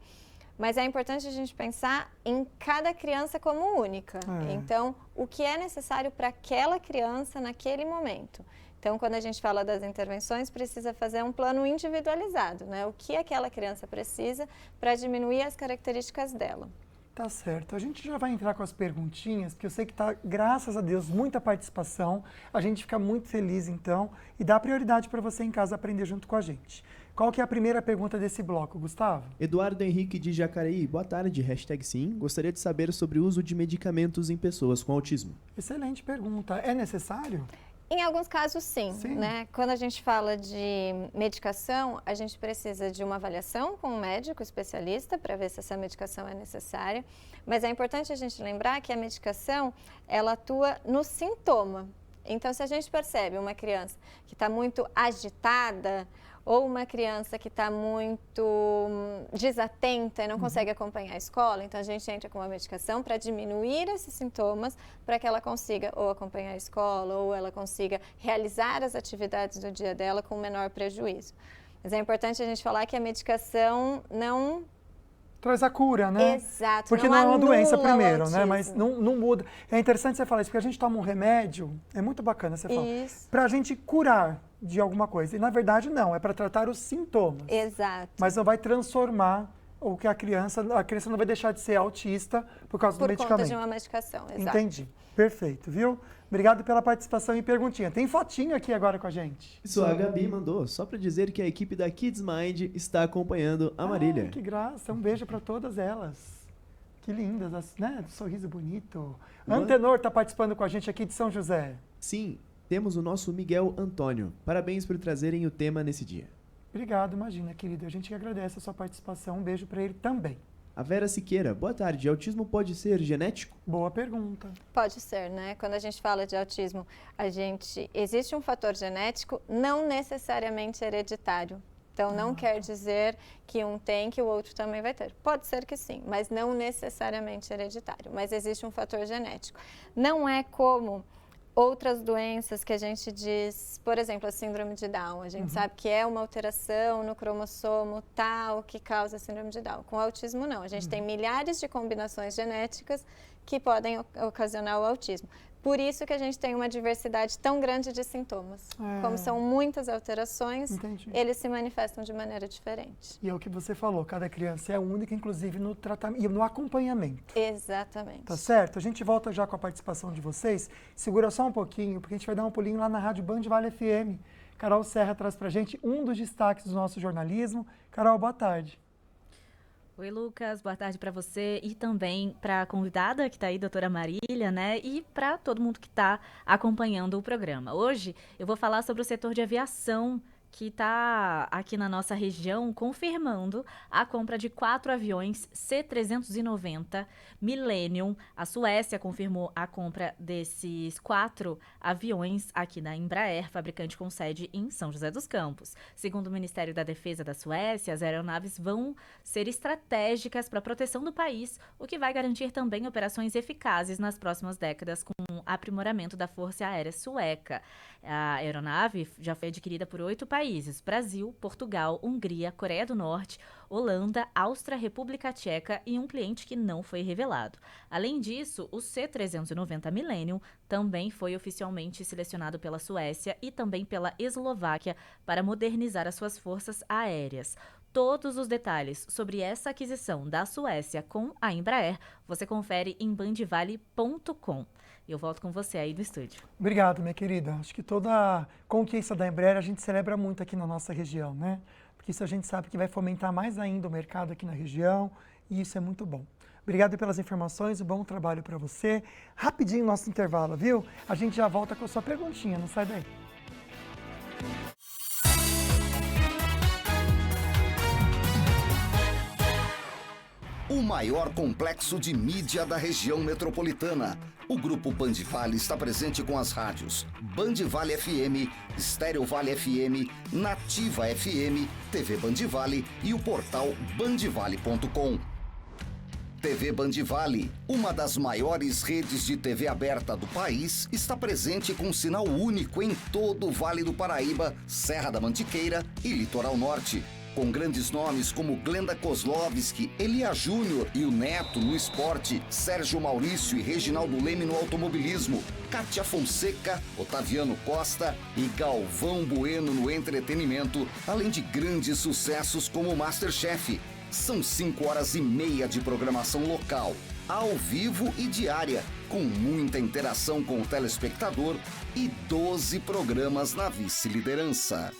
Mas é importante a gente pensar em cada criança como única. Então, o que é necessário para aquela criança naquele momento. Então, quando a gente fala das intervenções, precisa fazer um plano individualizado, né? O que aquela criança precisa para diminuir as características dela. Tá certo. A gente já vai entrar com as perguntinhas, porque eu sei que tá, graças a Deus, muita participação. A gente fica muito feliz, então, e dá prioridade para você em casa aprender junto com a gente. Qual que é a primeira pergunta desse bloco, Gustavo? Eduardo Henrique de Jacareí, boa tarde, #sim. Gostaria de saber sobre o uso de medicamentos em pessoas com autismo. Excelente pergunta. É necessário? Em alguns casos, sim. Né? Quando a gente fala de medicação, a gente precisa de uma avaliação com um médico especialista para ver se essa medicação é necessária. Mas é importante a gente lembrar que a medicação, ela atua no sintoma. Então, se a gente percebe uma criança que está muito agitada, ou uma criança que está muito desatenta e não consegue acompanhar a escola, então a gente entra com uma medicação para diminuir esses sintomas, para que ela consiga ou acompanhar a escola, ou ela consiga realizar as atividades do dia dela com menor prejuízo. Mas é importante a gente falar que a medicação não traz a cura, né? Exato. Porque não é uma doença primeiro, o né? Mas autismo. não muda. É interessante você falar isso, porque a gente toma um remédio, é muito bacana você falar, Isso. pra gente curar de alguma coisa. E na verdade não, é para tratar os sintomas. Exato. Mas não vai transformar o que a criança não vai deixar de ser autista por causa do medicamento. Por conta de uma medicação, exato. Entendi. Perfeito, viu? Obrigado pela participação e perguntinha. Tem fotinho aqui agora com a gente. Isso, a Gabi mandou, só pra dizer que a equipe da Kids Mind está acompanhando a Marília. Que graça, um beijo para todas elas. Que lindas, né? Sorriso bonito. Antenor tá participando com a gente aqui de São José. Sim, temos o nosso Miguel Antônio. Parabéns por trazerem o tema nesse dia. Obrigado, imagina, querido. A gente que agradece a sua participação. Um beijo para ele também. A Vera Siqueira, boa tarde. Autismo pode ser genético? Boa pergunta. Pode ser, né? Quando a gente fala de autismo, existe um fator genético, não necessariamente hereditário. Então, não quer dizer que um tem, que o outro também vai ter. Pode ser que sim, mas não necessariamente hereditário. Mas existe um fator genético. Não é como outras doenças que a gente diz, por exemplo, a síndrome de Down. A gente sabe que é uma alteração no cromossomo tal que causa a síndrome de Down. Com o autismo, não. A gente tem milhares de combinações genéticas que podem ocasionar o autismo. Por isso que a gente tem uma diversidade tão grande de sintomas. Como são muitas alterações, eles se manifestam de maneira diferente. E é o que você falou, cada criança é única, inclusive no tratamento e no acompanhamento. Exatamente. Tá certo? A gente volta já com a participação de vocês. Segura só um pouquinho, porque a gente vai dar um pulinho lá na Rádio Band Vale FM. Carol Serra traz pra gente um dos destaques do nosso jornalismo. Carol, boa tarde. Oi, Lucas, boa tarde para você e também para a convidada que está aí, doutora Marília, né? E para todo mundo que está acompanhando o programa. Hoje eu vou falar sobre o setor de aviação que está aqui na nossa região confirmando a compra de 4 aviões C-390 Millennium. A Suécia confirmou a compra desses 4 aviões aqui da Embraer, fabricante com sede em São José dos Campos. Segundo o Ministério da Defesa da Suécia, as aeronaves vão ser estratégicas para a proteção do país, o que vai garantir também operações eficazes nas próximas décadas com o aprimoramento da Força Aérea Sueca. A aeronave já foi adquirida por 8 países: Brasil, Portugal, Hungria, Coreia do Norte, Holanda, Áustria, República Tcheca e um cliente que não foi revelado. Além disso, o C-390 Millennium também foi oficialmente selecionado pela Suécia e também pela Eslováquia para modernizar as suas forças aéreas. Todos os detalhes sobre essa aquisição da Suécia com a Embraer você confere em bandvale.com. Eu volto com você aí do estúdio. Obrigado, minha querida. Acho que toda a conquista da Embraer a gente celebra muito aqui na nossa região, né? Porque isso a gente sabe que vai fomentar mais ainda o mercado aqui na região e isso é muito bom. Obrigado pelas informações, um bom trabalho para você. Rapidinho nosso intervalo, viu? A gente já volta com a sua perguntinha, não sai daí. O maior complexo de mídia da região metropolitana. O Grupo Band Vale está presente com as rádios Band Vale FM, Estéreo Vale FM, Nativa FM, TV Band Vale e o portal bandvale.com. TV Band Vale, uma das maiores redes de TV aberta do país, está presente com um sinal único em todo o Vale do Paraíba, Serra da Mantiqueira e Litoral Norte. Com grandes nomes como Glenda Kozlovski, Elia Júnior e o Neto no esporte, Sérgio Maurício e Reginaldo Leme no automobilismo, Kátia Fonseca, Otaviano Costa e Galvão Bueno no entretenimento, além de grandes sucessos como MasterChef. São 5h30 de programação local, ao vivo e diária, com muita interação com o telespectador e 12 programas na vice-liderança.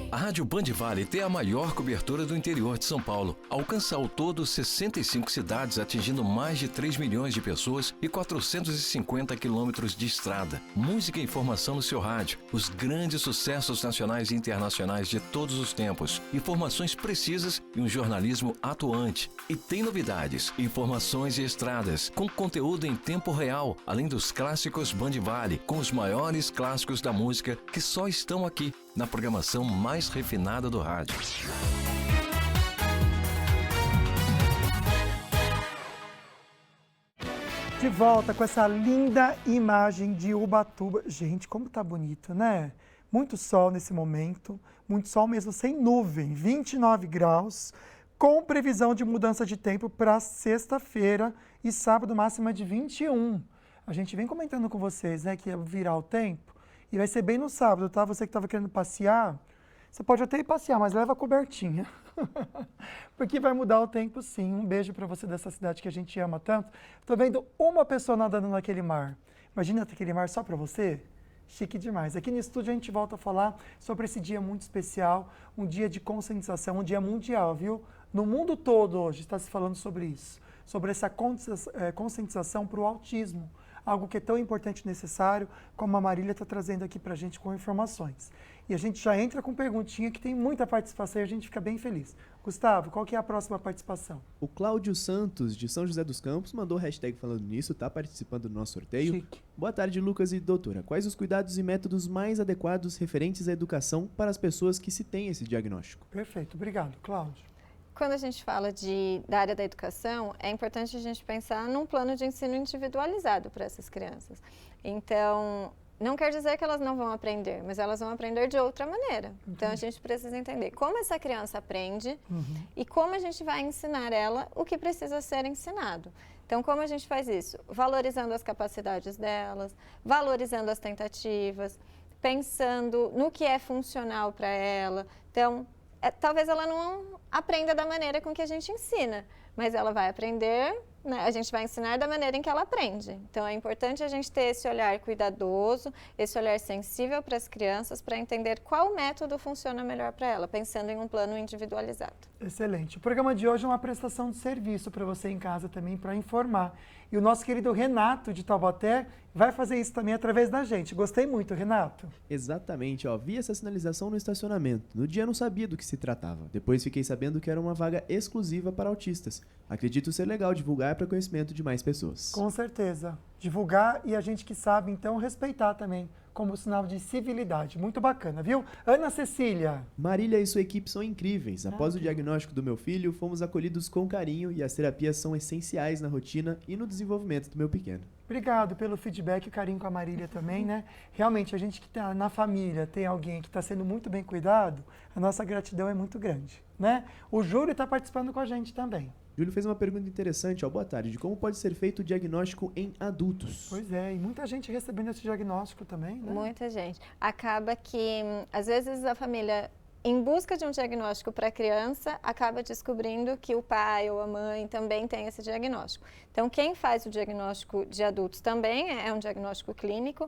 A Rádio Band Vale tem a maior cobertura do interior de São Paulo. Alcança ao todo 65 cidades, atingindo mais de 3 milhões de pessoas e 450 quilômetros de estrada. Música e informação no seu rádio. Os grandes sucessos nacionais e internacionais de todos os tempos. Informações precisas e um jornalismo atuante. E tem novidades, informações e estradas, com conteúdo em tempo real, além dos clássicos Band Vale, com os maiores clássicos da música que só estão aqui, na programação mais refinada do rádio. De volta com essa linda imagem de Ubatuba. Gente, como tá bonito, né? muito sol nesse momento, muito sol mesmo, sem nuvem, 29 graus, com previsão de mudança de tempo para sexta-feira e sábado, máxima de 21. A gente vem comentando com vocês, né, que ia virar o tempo, e vai ser bem no sábado, tá? Você que estava querendo passear, você pode até ir passear, mas leva a cobertinha. Porque vai mudar o tempo, sim. Um beijo para você dessa cidade que a gente ama tanto. Tô vendo uma pessoa nadando naquele mar. Imagina aquele mar só para você? Chique demais. Aqui no estúdio a gente volta a falar sobre esse dia muito especial, um dia de conscientização, um dia mundial, viu? No mundo todo hoje está se falando sobre isso, sobre essa conscientização para o autismo, algo que é tão importante e necessário, como a Marília está trazendo aqui para a gente com informações. E a gente já entra com perguntinha, que tem muita participação e a gente fica bem feliz. Gustavo, qual que é a próxima participação? O Cláudio Santos, de São José dos Campos, mandou hashtag falando nisso, tá participando do nosso sorteio. Chique. Boa tarde, Lucas e doutora. Quais os cuidados e métodos mais adequados referentes à educação para as pessoas que se têm esse diagnóstico? Perfeito, obrigado, Cláudio. Quando a gente fala da área da educação, é importante a gente pensar num plano de ensino individualizado para essas crianças. Então, não quer dizer que elas não vão aprender, mas elas vão aprender de outra maneira. Então, a gente precisa entender como essa criança aprende e como a gente vai ensinar ela o que precisa ser ensinado. Então, como a gente faz isso? Valorizando as capacidades delas, valorizando as tentativas, pensando no que é funcional para ela. Então, talvez ela não aprenda da maneira com que a gente ensina, mas ela vai aprender, né? A gente vai ensinar da maneira em que ela aprende. Então, é importante a gente ter esse olhar cuidadoso, esse olhar sensível para as crianças, para entender qual método funciona melhor para ela, pensando em um plano individualizado. Excelente. O programa de hoje é uma prestação de serviço para você em casa também, para informar. E o nosso querido Renato, de Taubaté, vai fazer isso também através da gente. Gostei muito, Renato. Exatamente, ó. Vi essa sinalização no estacionamento. No dia eu não sabia do que se tratava. Depois fiquei sabendo que era uma vaga exclusiva para autistas. Acredito ser legal divulgar para conhecimento de mais pessoas. Com certeza. Divulgar e a gente que sabe, então, respeitar também, como sinal de civilidade. Muito bacana, viu? Ana Cecília. Marília e sua equipe são incríveis. Após o diagnóstico do meu filho, fomos acolhidos com carinho e as terapias são essenciais na rotina e no desenvolvimento do meu pequeno. Obrigado pelo feedback e carinho com a Marília também, né? Realmente, a gente que está na família, tem alguém que está sendo muito bem cuidado, a nossa gratidão é muito grande, né? O Júlio está participando com a gente também. Júlio fez uma pergunta interessante, ó. Boa tarde. De como pode ser feito o diagnóstico em adultos? Pois é, e muita gente recebendo esse diagnóstico também, né? Muita gente. Acaba que, às vezes, a família, em busca de um diagnóstico para a criança, acaba descobrindo que o pai ou a mãe também tem esse diagnóstico. Então, quem faz o diagnóstico de adultos também é um diagnóstico clínico,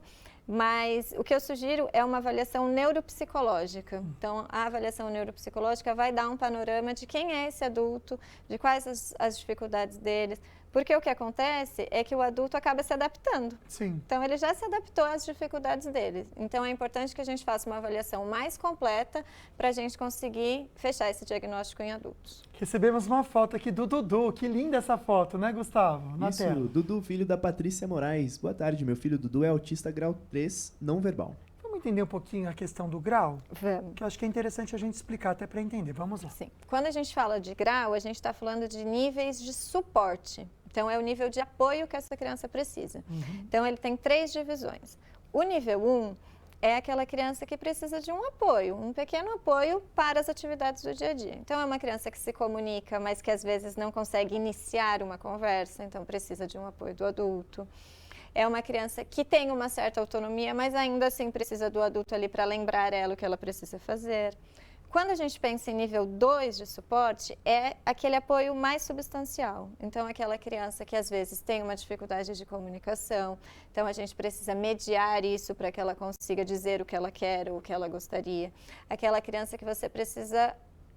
mas o que eu sugiro é uma avaliação neuropsicológica. Então, a avaliação neuropsicológica vai dar um panorama de quem é esse adulto, de quais as dificuldades deles, porque o que acontece é que o adulto acaba se adaptando. Sim. Então, ele já se adaptou às dificuldades dele. Então, é importante que a gente faça uma avaliação mais completa para a gente conseguir fechar esse diagnóstico em adultos. Recebemos uma foto aqui do Dudu. Que linda essa foto, né, Gustavo? Na Isso, tela. Dudu, filho da Patrícia Moraes. Boa tarde, meu filho Dudu é autista grau 3, não verbal. Vamos entender um pouquinho a questão do grau? Vamos. Que eu acho que é interessante a gente explicar até para entender. Vamos lá. Sim. Quando a gente fala de grau, a gente está falando de níveis de suporte. Então, é o nível de apoio que essa criança precisa. Então, ele tem 3 divisões. O nível 1 é aquela criança que precisa de um apoio, um pequeno apoio para as atividades do dia a dia. Então, é uma criança que se comunica, mas que às vezes não consegue iniciar uma conversa, então precisa de um apoio do adulto. É uma criança que tem uma certa autonomia, mas ainda assim precisa do adulto ali para lembrar ela o que ela precisa fazer. Quando a gente pensa em nível 2 de suporte, é aquele apoio mais substancial. Então, aquela criança que às vezes tem uma dificuldade de comunicação, então a gente precisa mediar isso para que ela consiga dizer o que ela quer ou o que ela gostaria. Aquela criança que você precisa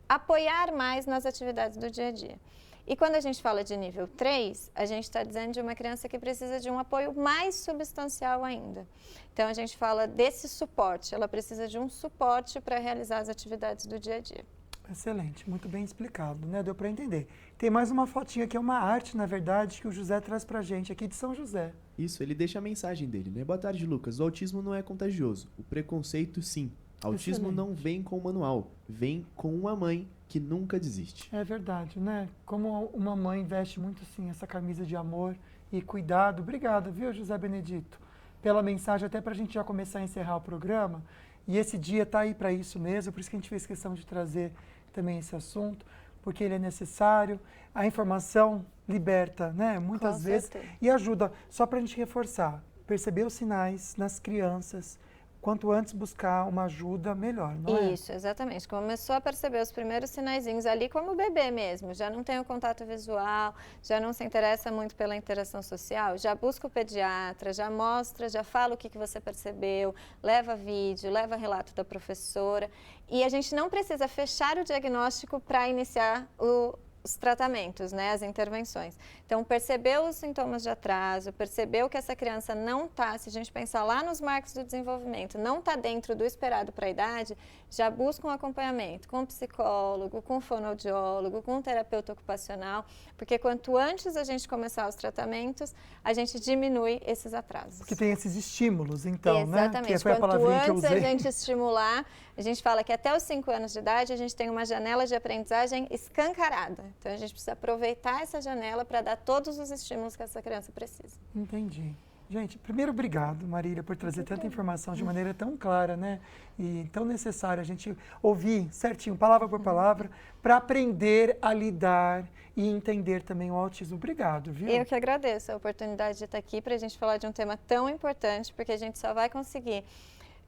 apoiar mais nas atividades do dia a dia. E quando a gente fala de nível 3, a gente está dizendo de uma criança que precisa de um apoio mais substancial ainda. Então, a gente fala desse suporte, ela precisa de um suporte para realizar as atividades do dia a dia. Excelente, muito bem explicado, né? Deu para entender. Tem mais uma fotinha que é uma arte, na verdade, que o José traz para a gente aqui de São José. Isso, ele deixa a mensagem dele, né? Boa tarde, Lucas. O autismo não é contagioso. O preconceito, sim. Autismo Excelente. não vem com o manual, vem com uma mãe que nunca desiste. É verdade, né? Como uma mãe veste muito, sim, essa camisa de amor e cuidado. Obrigado, viu, José Benedito, pela mensagem, até para a gente já começar a encerrar o programa. E esse dia está aí para isso mesmo, por isso que a gente fez questão de trazer também esse assunto, porque ele é necessário. A informação liberta, né? Muitas vezes, e ajuda, só para a gente reforçar, perceber os sinais nas crianças, quanto antes buscar uma ajuda, melhor, não é? Isso, exatamente. Começou a perceber os primeiros sinaizinhos ali como bebê mesmo, já não tem o contato visual, já não se interessa muito pela interação social, já busca o pediatra, já mostra, já fala o que você percebeu, leva vídeo, leva relato da professora. E a gente não precisa fechar o diagnóstico para iniciar os tratamentos, né, as intervenções. Então, percebeu os sintomas de atraso, percebeu que essa criança não está, se a gente pensar lá nos marcos do desenvolvimento, não está dentro do esperado para a idade, já busca um acompanhamento com um psicólogo, com um fonoaudiólogo, com um terapeuta ocupacional, porque quanto antes a gente começar os tratamentos, a gente diminui esses atrasos. Porque tem esses estímulos, então, exatamente. Né? Que foi a palavrinha que eu usei. Quanto antes a gente estimular, a gente fala que até os 5 anos de idade a gente tem uma janela de aprendizagem escancarada. Então, a gente precisa aproveitar essa janela para dar todos os estímulos que essa criança precisa. Entendi. Gente, primeiro, obrigado, Marília, por trazer tanta informação de maneira tão clara, né? E tão necessária a gente ouvir certinho, palavra por palavra, para aprender a lidar e entender também o autismo. Obrigado, viu? Eu que agradeço a oportunidade de estar aqui para a gente falar de um tema tão importante, porque a gente só vai conseguir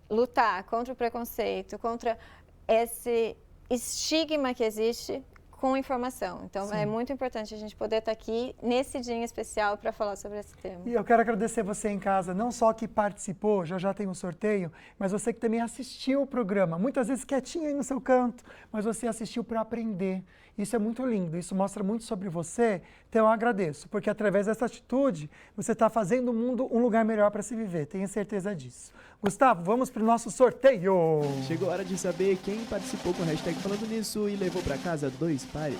lutar contra o preconceito, contra esse estigma que existe com informação. Então, é muito importante a gente poder estar aqui nesse dia em especial para falar sobre esse tema. E eu quero agradecer você em casa, não só que participou, já tem um sorteio, mas você que também assistiu o programa, muitas vezes quietinho aí no seu canto, mas você assistiu para aprender. Isso é muito lindo, isso mostra muito sobre você, então eu agradeço, porque através dessa atitude, você está fazendo o mundo um lugar melhor para se viver, tenho certeza disso. Gustavo, vamos para o nosso sorteio! Chegou a hora de saber quem participou com a hashtag Falando Nisso e levou para casa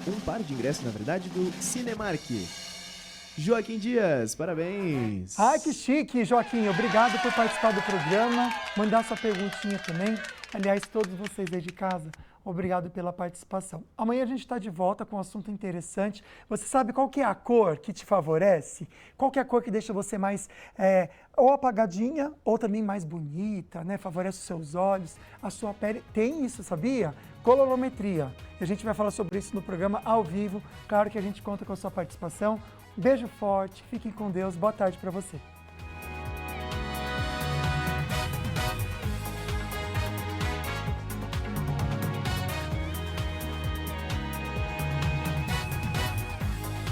um par de ingressos, na verdade, do Cinemark. Joaquim Dias, parabéns! Ai, que chique, Joaquim, obrigado por participar do programa, mandar sua perguntinha também. Aliás, todos vocês aí de casa, obrigado pela participação. Amanhã a gente está de volta com um assunto interessante. Você sabe qual que é a cor que te favorece? Qual que é a cor que deixa você mais ou apagadinha ou também mais bonita, né? Favorece os seus olhos, a sua pele. Tem isso, sabia? Colorimetria. E a gente vai falar sobre isso no programa ao vivo. Claro que a gente conta com a sua participação. Beijo forte, fiquem com Deus. Boa tarde para você.